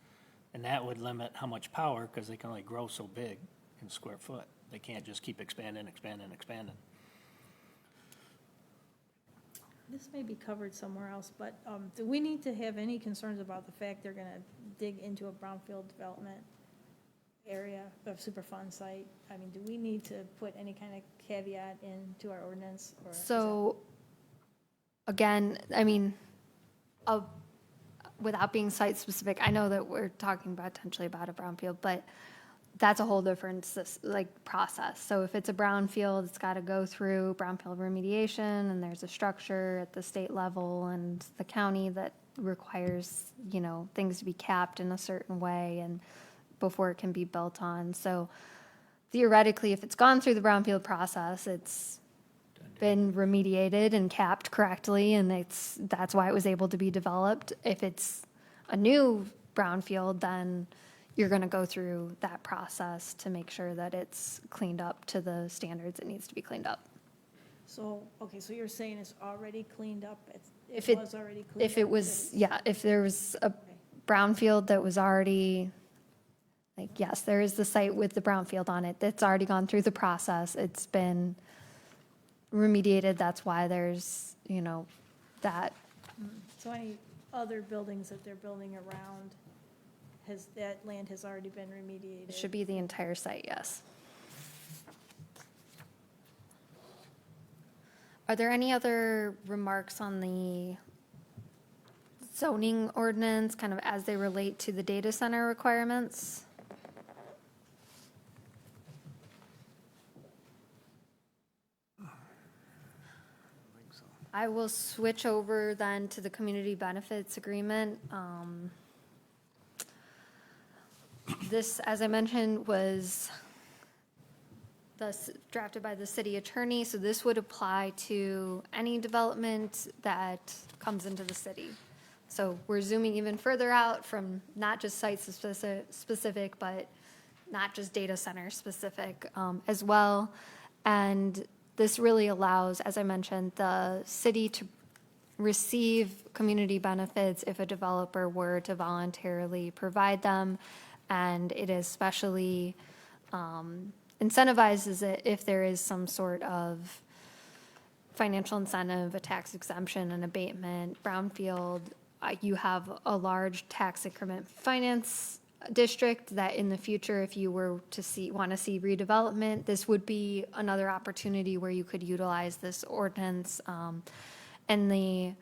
And that would limit how much power, because they can only grow so big in square foot. They can't just keep expanding. This may be covered somewhere else, but do we need to have any concerns about the fact they're gonna dig into a brownfield development area of Superfund site? I mean, do we need to put any kind of caveat into our ordinance? Or is that- So, again, I mean, without being site-specific, I know that we're talking about potentially about a brownfield, but that's a whole different process. So if it's a brownfield, it's got to go through brownfield remediation, and there's a structure at the state level and the county that requires, you know, things to be capped in a certain way and before it can be built on. So theoretically, if it's gone through the brownfield process, it's been remediated and capped correctly, and that's why it was able to be developed. If it's a new brownfield, then you're going to go through that process to make sure that it's cleaned up to the standards it needs to be cleaned up. So, okay, so you're saying it's already cleaned up? If It was already cleaned up? If it was, yeah, if there was a brownfield that was already, like, yes, there is the site with the brownfield on it that's already gone through the process. It's been remediated. That's why there's, you know, that. So any other buildings that they're building around, that land has already been remediated? It should be the entire site, yes. Are there any other remarks on the zoning ordinance, kind of as they relate to the data center requirements? I will switch over then to the community benefits agreement. This, as I mentioned, was drafted by the city attorney, so this would apply to any development that comes into the city. So we're zooming even further out from not just site-specific, but not just data center specific as well. And this really allows, as I mentioned, the city to receive community benefits if a developer were to voluntarily provide them. And it especially incentivizes it if there is some sort of financial incentive, a tax exemption, an abatement, brownfield. You have a large tax increment finance district that in the future, if you were to want to see redevelopment, this would be another opportunity where you could utilize this ordinance. And the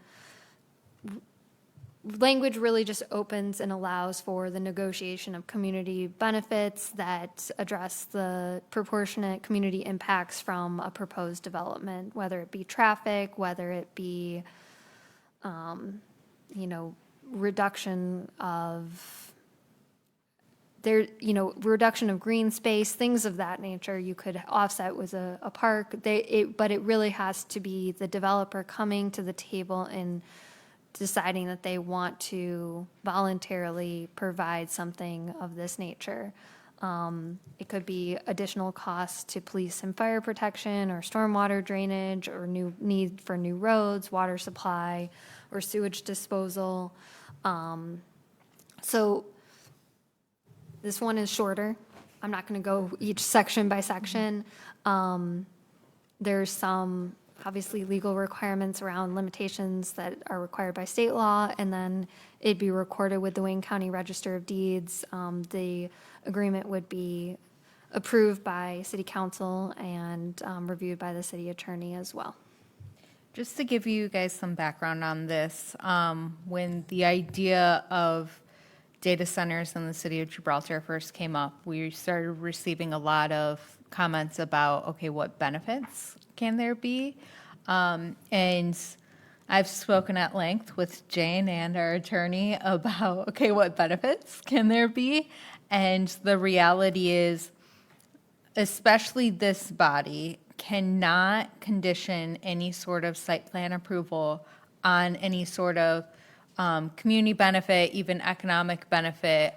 language really just opens and allows for the negotiation of community benefits that address the proportionate community impacts from a proposed development, whether it be traffic, whether it be, reduction of reduction of green space, things of that nature. You could offset with a park. But it really has to be the developer coming to the table and deciding that they want to voluntarily provide something of this nature. It could be additional costs to police and fire protection, or stormwater drainage, or need for new roads, water supply, or sewage disposal. So this one is shorter. I'm not going to go each section by section. There's some, obviously, legal requirements around limitations that are required by state law, and then it'd be recorded with the Wayne County Register of Deeds. The agreement would be approved by city council and reviewed by the city attorney as well. Just to give you guys some background on this, when the idea of data centers in the city of Gibraltar first came up, we started receiving a lot of comments about, okay, what benefits can there be? And I've spoken at length with Jane and our attorney about, okay, what benefits can there be? And the reality is, especially this body cannot condition any sort of site plan approval on any sort of community benefit, even economic benefit.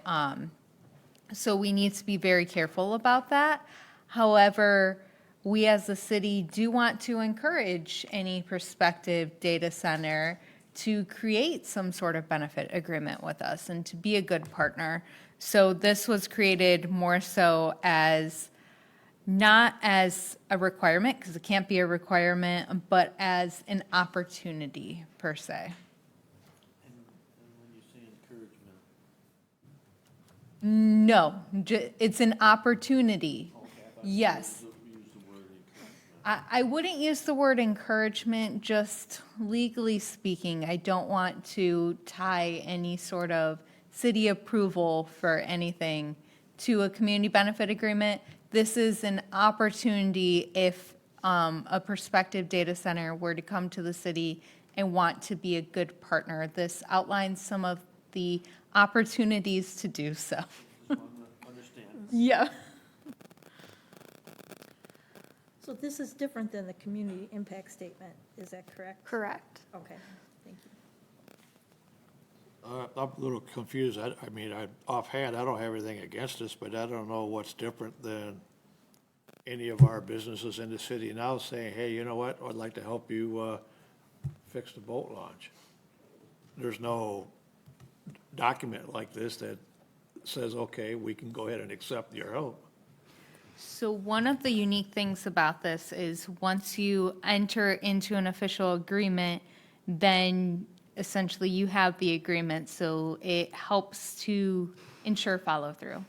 So we need to be very careful about that. However, we as a city do want to encourage any prospective data center to create some sort of benefit agreement with us and to be a good partner. So this was created more so as not as a requirement, because it can't be a requirement, but as an opportunity per se. And when you say encouragement, No, it's an opportunity. okay, I thought Yes. you used the word encouragement. I wouldn't use the word encouragement, just legally speaking. I don't want to tie any sort of city approval for anything to a community benefit agreement. This is an opportunity if a prospective data center were to come to the city and want to be a good partner. This outlines some of the opportunities to do so. Just want to understand. Yeah. So this is different than the community impact statement, is that correct? Correct. Okay, thank you. I'm a little confused. I mean, offhand, I don't have anything against this, but I don't know what's different than any of our businesses in the city now saying, hey, you know what, I'd like to help you fix the boat launch. There's no document like this that says, okay, we can go ahead and accept your help. So one of the unique things about this is once you enter into an official agreement, then essentially you have the agreement, so it helps to ensure follow-through,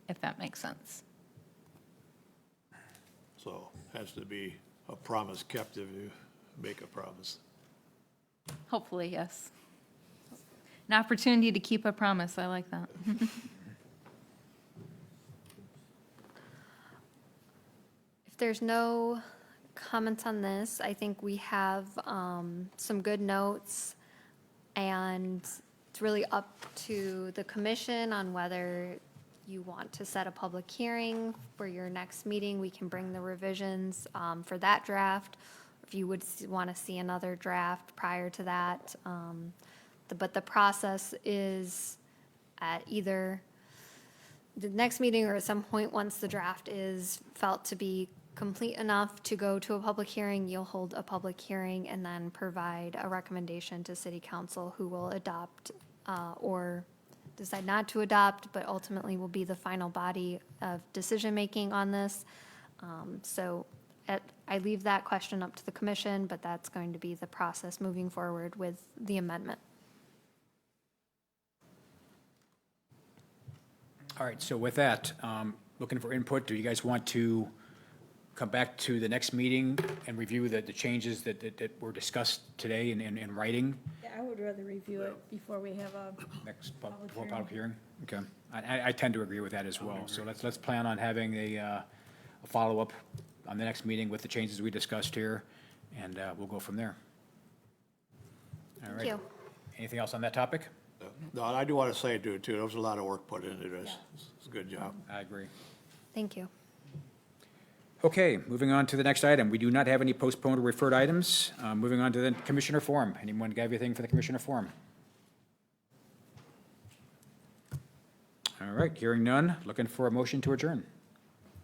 if that makes sense. So has to be a promise kept if you make a promise. Hopefully, yes. An opportunity to keep a promise, I like that. If there's no comments on this, I think we have some good notes, and it's really up to the commission on whether you want to set a public hearing for your next meeting. We can bring the revisions for that draft. If you would want to see another draft prior to that. But the process is at either the next meeting or at some point, once the draft is felt to be complete enough to go to a public hearing, you'll hold a public hearing and then provide a recommendation to city council, who will adopt or decide not to adopt, but ultimately will be the final body of decision-making on this. I leave that question up to the commission, but that's going to be the process moving forward with the amendment. All right, so with that, looking for input, do you guys want to come back to the next meeting and review the changes that were discussed today in writing? Yeah, I would rather review it before we have a, Next Public public hearing? Okay. I tend to agree with that as well. So let's plan on having a follow-up on the next meeting with the changes we discussed here, and we'll go from there. All right. Thank you. Anything else on that topic? No, I do want to say, too, there was a lot of work put into this. It's a good job. I agree. Thank you. Okay, moving on to the next item. We do not have any postponed or referred items. Moving on to the commissioner forum. Anyone got anything for the commissioner forum? All right, hearing none, looking for a motion to adjourn.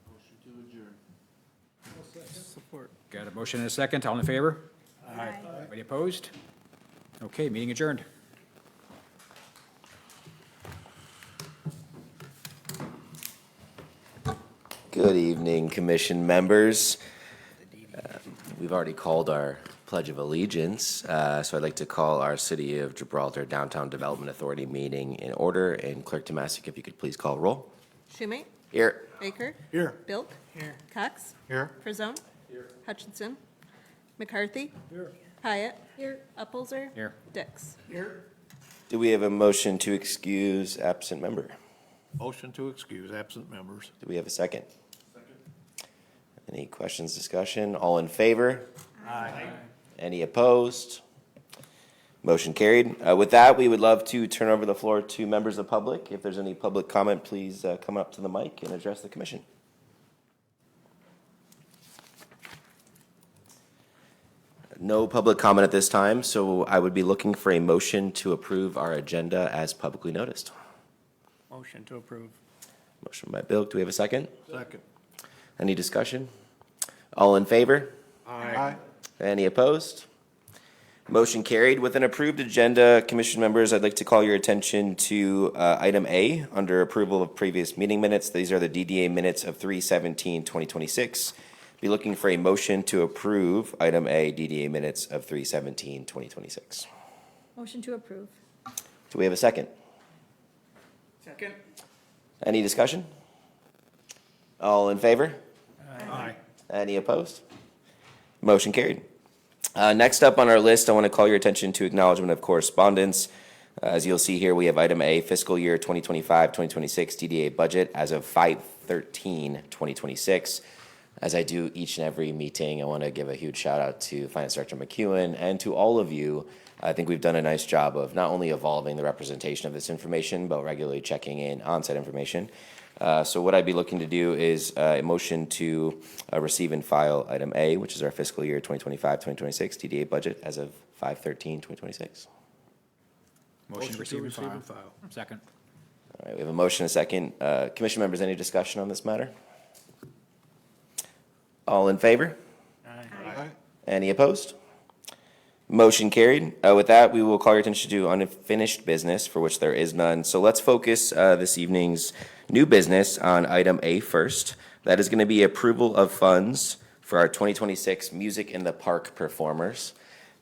Motion to adjourn. Support. Got a motion and a second. All in favor? Aye. Anybody opposed? Okay, meeting adjourned. Good evening, commission members. We've already called our Pledge of Allegiance, so I'd like to call our City of Gibraltar Downtown Development Authority meeting in order. And Clerk Tomasic, if you could please call roll. Schumate, Here. Baker. Here. Bilk. Here. Cox. Here. Frisone. Here. Hutchinson. McCarthy. Here. Hyatt. Here. Upholzer. Here. Dix. Here. Do we have a motion to excuse absent member? Motion to excuse absent members. Do we have a second? Any questions, discussion? All in favor? Aye. Any opposed? Motion carried. With that, we would love to turn over the floor to members of the public. If there's any public comment, please come up to the mic and address the commission. No public comment at this time, so I would be looking for a motion to approve our agenda as publicly noticed. Motion to approve. Motion by Bill. Do we have a second? Second. Any discussion? All in favor? Aye. Any opposed? Motion carried. With an approved agenda, commission members, I'd like to call your attention to item A under approval of previous meeting minutes. These are the DDA minutes of 3/17/2026. Be looking for a motion to approve item A, DDA minutes of 3/17/2026. Motion to approve. Do we have a second? Second. Any discussion? All in favor? Aye. Any opposed? Motion carried. Next up on our list, I want to call your attention to acknowledgement of correspondence. As you'll see here, we have item A, fiscal year 2025-2026 DDA budget as of 5/13/2026. As I do each and every meeting, I want to give a huge shout out to Finance Director McEwen and to all of you. I think we've done a nice job of not only evolving the representation of this information, but regularly checking in on said information. So what I'd be looking to do is a motion to receive and file item A, which is our fiscal year 2025-2026 DDA budget as of 5/13/2026. Motion to receive and file. Second. All right, we have a motion and a second. Commission members, any discussion on this matter? All in favor? Aye. Any opposed? Motion carried. With that, we will call your attention to unfinished business, for which there is none. So let's focus this evening's new business on item A first. That is going to be approval of funds for our 2026 Music in the Park performers.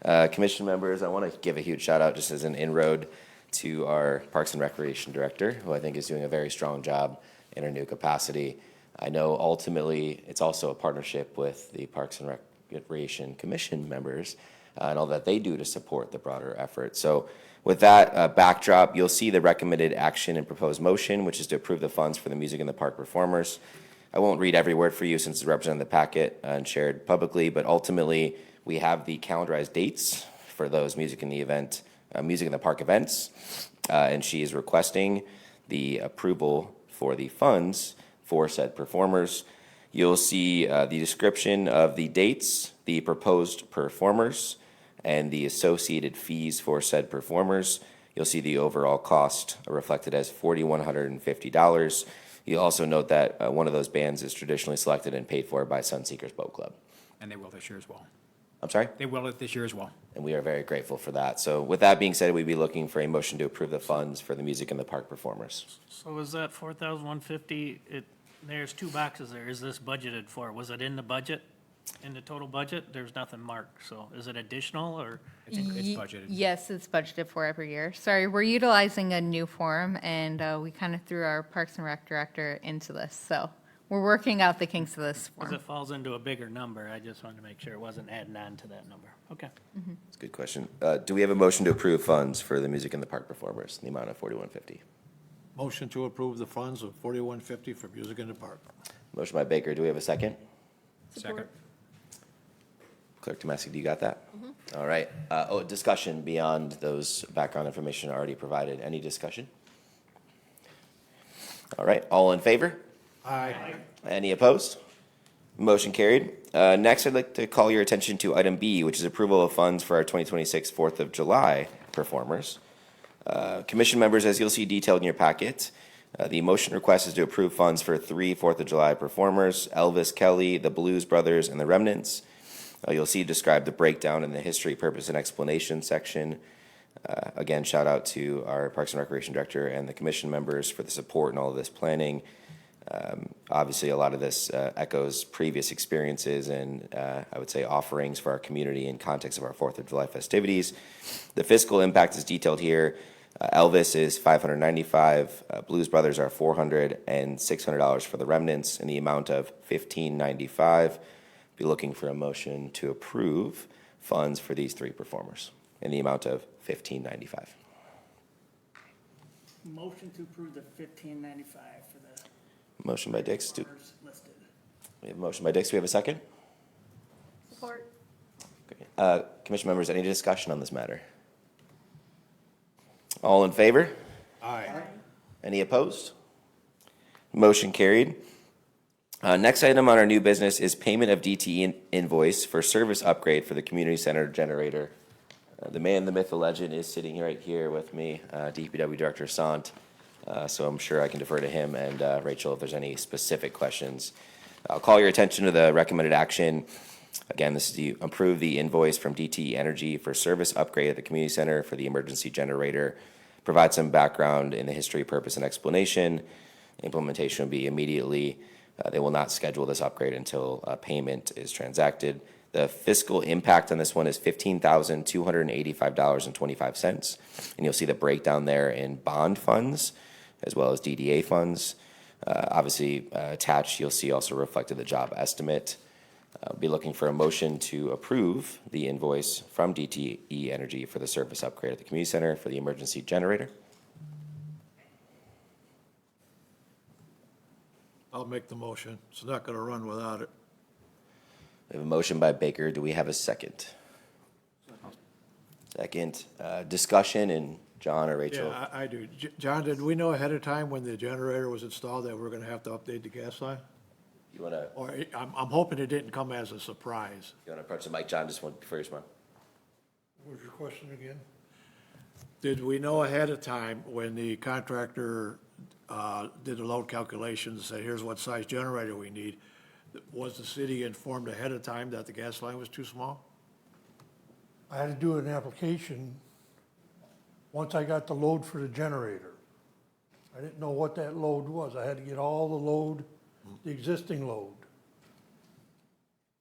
Commission members, I want to give a huge shout out just as an inroad to our Parks and Recreation Director, who I think is doing a very strong job in her new capacity. I know ultimately it's also a partnership with the Parks and Recreation Commission members and all that they do to support the broader effort. So with that backdrop, you'll see the recommended action and proposed motion, which is to approve the funds for the Music in the Park performers. I won't read every word for you since it's represented in the packet and shared publicly, but ultimately we have the calendarized dates for those Music in the Park events, and she is requesting the approval for the funds for said performers. You'll see the description of the dates, the proposed performers, and the associated fees for said performers. You'll see the overall cost reflected as $4,150. You'll also note that one of those bands is traditionally selected and paid for by Sunseekers Boat Club. And they will this year as well. I'm sorry? They will it this year as well. And we are very grateful for that. So with that being said, we'd be looking for a motion to approve the funds for the Music in the Park performers. So is that 4,150? There's two boxes there. Is this budgeted for? Was it in the budget? In the total budget? There's nothing marked. So is it additional or? It's budgeted. Yes, it's budgeted for every year. Sorry, we're utilizing a new form, and we kind of threw our Parks and Rec director into this. So we're working out the kinks of this Because form. it falls into a bigger number. I just wanted to make sure it wasn't adding on to that number. Okay. That's a good question. Do we have a motion to approve funds for the Music in the Park performers in the amount of $4,150? Motion to approve the funds of $4,150 for Music in the Park. Motion by Baker. Do we have a second? Second. Clerk Tomasic, do you got that? All right. Discussion beyond those background information already provided. Any discussion? All right. All in favor? Aye. Any opposed? Motion carried. Next, I'd like to call your attention to item B, which is approval of funds for our 2026 4th of July performers. Commission members, as you'll see detailed in your packet, the motion request is to approve funds for 3 4th of July performers: Elvis Kelly, the Blues Brothers, and the Remnants. You'll see described the breakdown in the history, purpose, and explanation section. Again, shout out to our Parks and Recreation Director and the commission members for the support and all of this planning. Obviously, a lot of this echoes previous experiences and I would say offerings for our community in context of our 4th of July festivities. The fiscal impact is detailed here. Elvis is $595, Blues Brothers are $400, and $600 for the remnants in the amount of $1,595. Be looking for a motion to approve funds for these three performers in the amount of $1,595. Motion to approve the $1,595 for the Motion by Dix. owners listed. We have a motion by Dix. Do we have a second? Support. Okay. Commission members, any discussion on this matter? All in favor? Aye. Any opposed? Motion carried. Next item on our new business is payment of DTE invoice for service upgrade for the community center generator. The man, the myth, the legend is sitting right here with me, DPW Director Sant. So I'm sure I can defer to him and Rachel if there's any specific questions. I'll call your attention to the recommended action. Again, this is to approve the invoice from DTE Energy for service upgrade at the community center for the emergency generator. Provide some background in the history, purpose, and explanation. Implementation will be immediately. They will not schedule this upgrade until payment is transacted. The fiscal impact on this one is $15,285.25. And you'll see the breakdown there in bond funds as well as DDA funds. Obviously, attached, you'll see also reflected the job estimate. I'll be looking for a motion to approve the invoice from DTE Energy for the service upgrade at the community center for the emergency generator. I'll make the motion. It's not gonna run without it. We have a motion by Baker. Do we have a second? Second. Discussion, and John or Rachel? Yeah, I do. John, did we know ahead of time when the generator was installed that we're gonna have to update the gas line? You wanna Or, I'm hoping it didn't come as a surprise. approach the mic, John, just one before you respond? What was your question again? Did we know ahead of time when the contractor did the load calculations and said, here's what size generator we need? Was the city informed ahead of time that the gas line was too small? I had to do an application once I got the load for the generator. I didn't know what that load was. I had to get all the load, the existing load.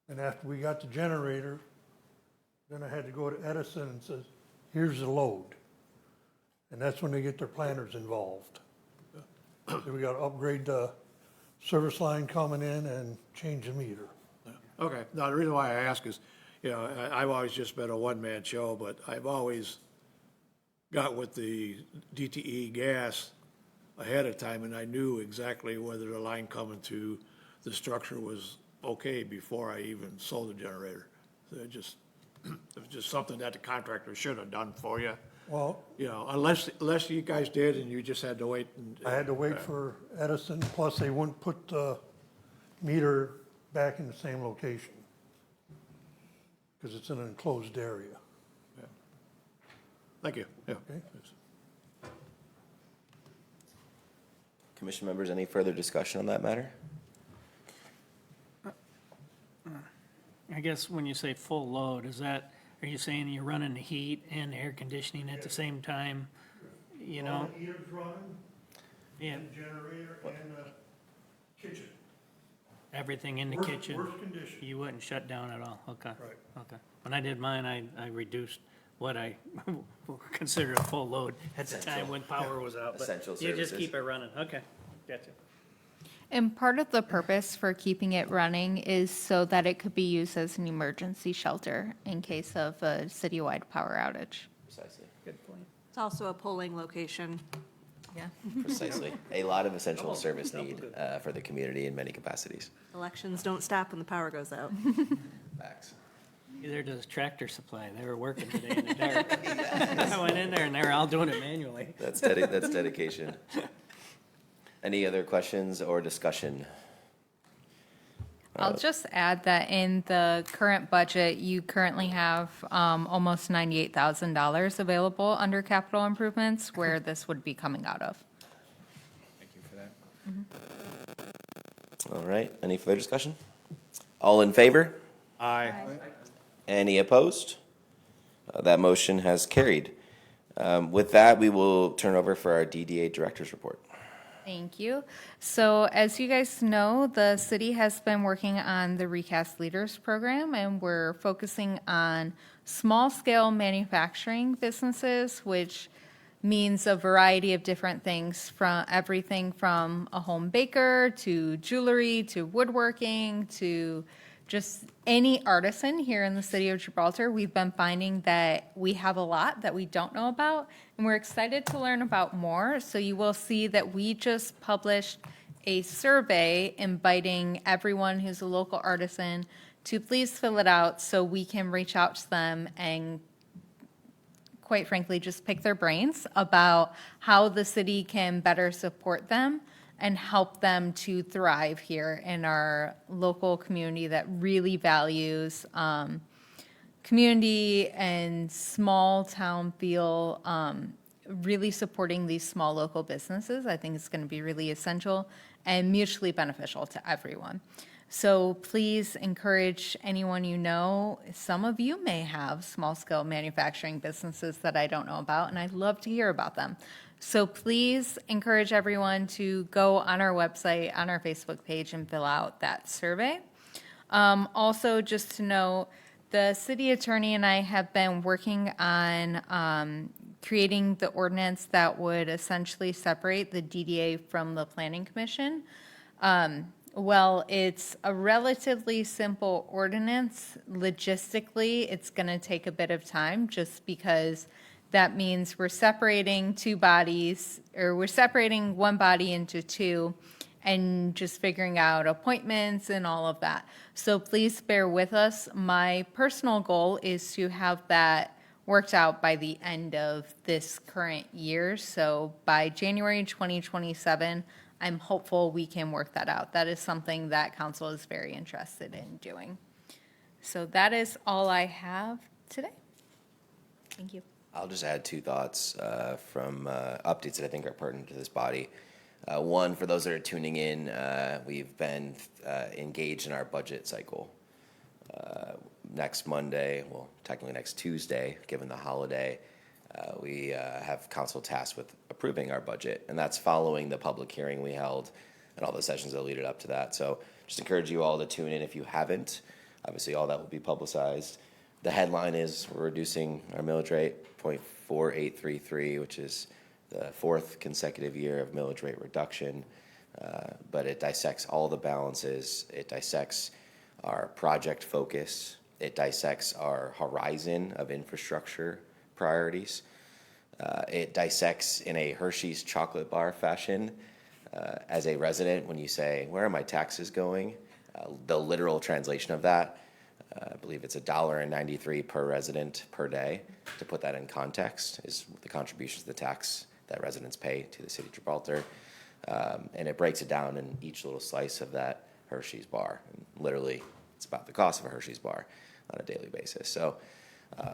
And after we got the generator, then I had to go to Edison and says, here's the load. And that's when they get their planners involved. So we got to upgrade the service line coming in and change the meter. Okay, now the reason why I ask is, I've always just been a one-man show, but I've always got with the DTE gas ahead of time, and I knew exactly whether the line coming to the structure was okay before I even sold the generator. So it was just something that the contractor should have done for you. Well, Unless you guys did and you just had to wait and. I had to wait for Edison, plus they wouldn't put the meter back in the same location because it's in an enclosed area. Thank you, yeah. Okay. Commission members, any further discussion on that matter? I guess when you say full load, are you saying you're running the heat and air conditioning at the same time? You know? All the heaters running, Yeah, and the generator and the kitchen. everything in the Worst- kitchen? worst condition. You wouldn't shut down at all? Okay. Right. Okay. When I did mine, I reduced what I considered a full load at the time when power was out. but Essential You just services. keep it running. Okay, gotcha. And part of the purpose for keeping it running is so that it could be used as an emergency shelter in case of a citywide power outage. Precisely. Good point. It's also a polling location. Yeah. Precisely. A lot of essential service need for the community in many capacities. Elections don't stop when the power goes out. Facts. Either does Tractor Supply. They were working today in the dark. I went in there and they were all doing it manually. That's dedication. Any other questions or discussion? I'll just add that in the current budget, you currently have almost $98,000 available under capital improvements where this would be coming out of. Thank you for that. All right, any further discussion? All in favor? Aye. Any opposed? That motion has carried. With that, we will turn over for our DDA Director's Report. Thank you. So as you guys know, the city has been working on the Recast Leaders Program, and we're focusing on small-scale manufacturing businesses, which means a variety of different things, from everything from a home baker to jewelry to woodworking to just any artisan here in the city of Gibraltar. We've been finding that we have a lot that we don't know about, and we're excited to learn about more. So you will see that we just published a survey inviting everyone who's a local artisan to please fill it out so we can reach out to them and quite frankly, just pick their brains about how the city can better support them and help them to thrive here in our local community that really values community and small town feel, really supporting these small local businesses. I think it's going to be really essential and mutually beneficial to everyone. So please encourage anyone you know. Some of you may have small-scale manufacturing businesses that I don't know about, and I'd love to hear about them. So please encourage everyone to go on our website, on our Facebook page, and fill out that survey. Also, just to know, the city attorney and I have been working on creating the ordinance that would essentially separate the DDA from the Planning Commission. Well, it's a relatively simple ordinance. Logistically, it's going to take a bit of time just because that means we're separating two bodies, or we're separating one body into two and just figuring out appointments and all of that. So please bear with us. My personal goal is to have that worked out by the end of this current year. So by January 2027, I'm hopeful we can work that out. That is something that council is very interested in doing. So that is all I have today. Thank you. I'll just add two thoughts from updates that I think are pertinent to this body. One, for those that are tuning in, we've been engaged in our budget cycle. Next Monday, well, technically next Tuesday, given the holiday, we have council tasked with approving our budget, and that's following the public hearing we held and all the sessions that leaded up to that. So just encourage you all to tune in if you haven't. Obviously, all that will be publicized. The headline is we're reducing our millage rate 0.4833, which is the fourth consecutive year of millage rate reduction. But it dissects all the balances. It dissects our project focus. It dissects our horizon of infrastructure priorities. It dissects in a Hershey's chocolate bar fashion. As a resident, when you say, where are my taxes going? The literal translation of that, I believe it's $1.93 per resident per day. To put that in context, is the contributions to the tax that residents pay to the city of Gibraltar. And it breaks it down in each little slice of that Hershey's bar. And literally, it's about the cost of a Hershey's bar on a daily basis. So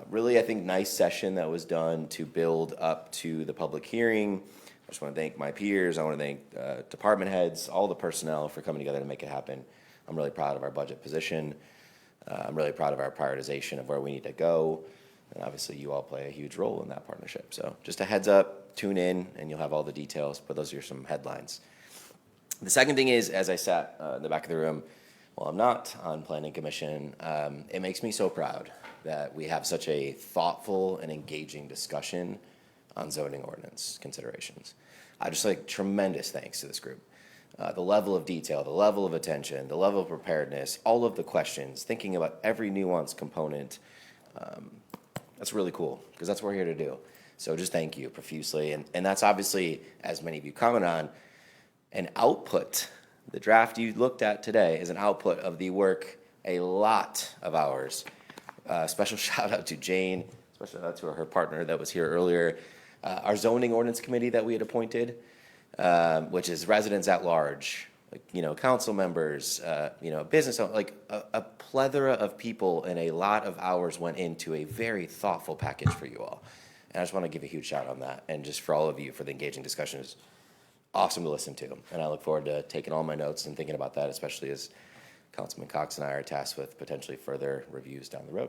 really, I think, nice session that was done to build up to the public hearing. I just want to thank my peers. I want to thank department heads, all the personnel for coming together to make it happen. I'm really proud of our budget position. I'm really proud of our prioritization of where we need to go. And obviously, you all play a huge role in that partnership. So just a heads up, tune in, and you'll have all the details. But those are some headlines. The second thing is, as I sat in the back of the room, well, I'm not on Planning Commission. It makes me so proud that we have such a thoughtful and engaging discussion on zoning ordinance considerations. I just like tremendous thanks to this group. The level of detail, the level of attention, the level of preparedness, all of the questions, thinking about every nuanced component. That's really cool because that's what we're here to do. So just thank you profusely. And that's obviously, as many of you comment on, an output. The draft you looked at today is an output of the work, a lot of hours. Special shout out to Jane, special shout out to her partner that was here earlier. Our zoning ordinance committee that we had appointed, which is residents at large, like, council members, business owners, like a plethora of people, and a lot of hours went into a very thoughtful package for you all. And I just want to give a huge shout on that, and just for all of you for the engaging discussion. It's awesome to listen to, and I look forward to taking all my notes and thinking about that, especially as Councilman Cox and I are tasked with potentially further reviews down the road.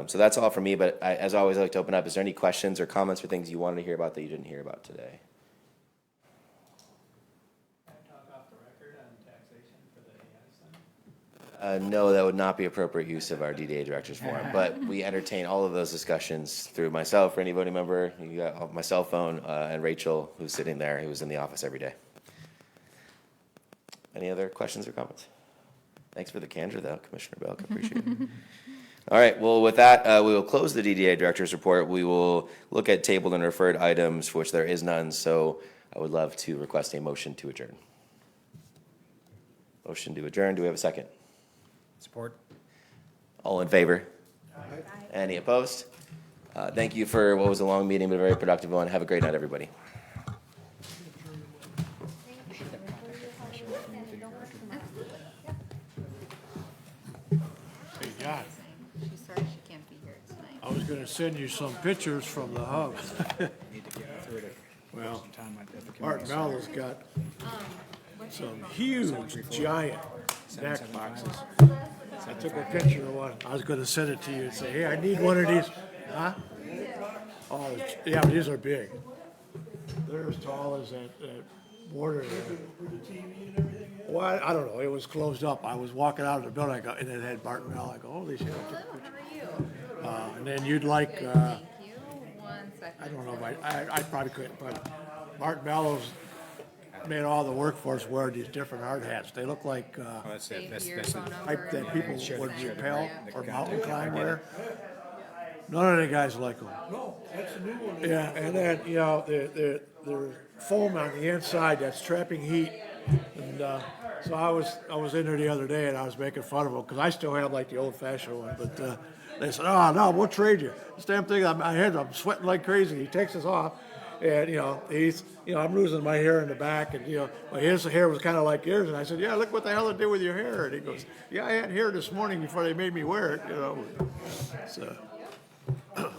So that's all for me, but as always, I like to open up. Is there any questions or comments or things you wanted to hear about that you didn't hear about today? No, that would not be appropriate use of our DDA Directors Forum, but we entertain all of those discussions through myself or any voting member. You got my cell phone, and Rachel, who's sitting there, who's in the office every day. Any other questions or comments? Thanks for the candor, though, Commissioner Belk. Appreciate it. All right, well, with that, we will close the DDA Director's Report. We will look at tabled and referred items for which there is none, so I would love to request a motion to adjourn. Motion to adjourn. Do we have a second? Support. All in favor? Any opposed? Thank you for what was a long meeting, but a very productive one. Have a great night, everybody. Hey, John, She's sorry she can't be here tonight. I was gonna send you some pictures from the hub. Need to get through it. Well, Time at the community Martin center. Mellow's got some huge, giant snack boxes. I took a picture of one. I was gonna send it to you and say, hey, I need one of these. Huh? Oh, yeah, but these are big. They're as tall as that border there. Well, I don't know. It was closed up. I was walking out of the building, and it had Martin Mello. I go, holy shit. I took a picture. And then you'd like, Thank you. 1 second. I don't know, I probably couldn't, but Martin Mello's made all the workforce wear these different hard hats. They look like Oh, that's it. Save your That's phone the number type that and people your- would repel or the- mountain climb wear. None of the guys like them. No, that's a new one. Yeah, and then, you know, they're foam on the inside that's trapping heat. And so I was in there the other day and I was making fun of them because I still have like the old fashioned one, but they said, oh, no, we'll trade you. This damn thing, I'm sweating like crazy. He takes us off. And, I'm losing my hair in the back, and, his hair was kind of like yours. And I said, yeah, look what the hell it did with your hair. And he goes, yeah, I had hair this morning before they made me wear it, So. Oh.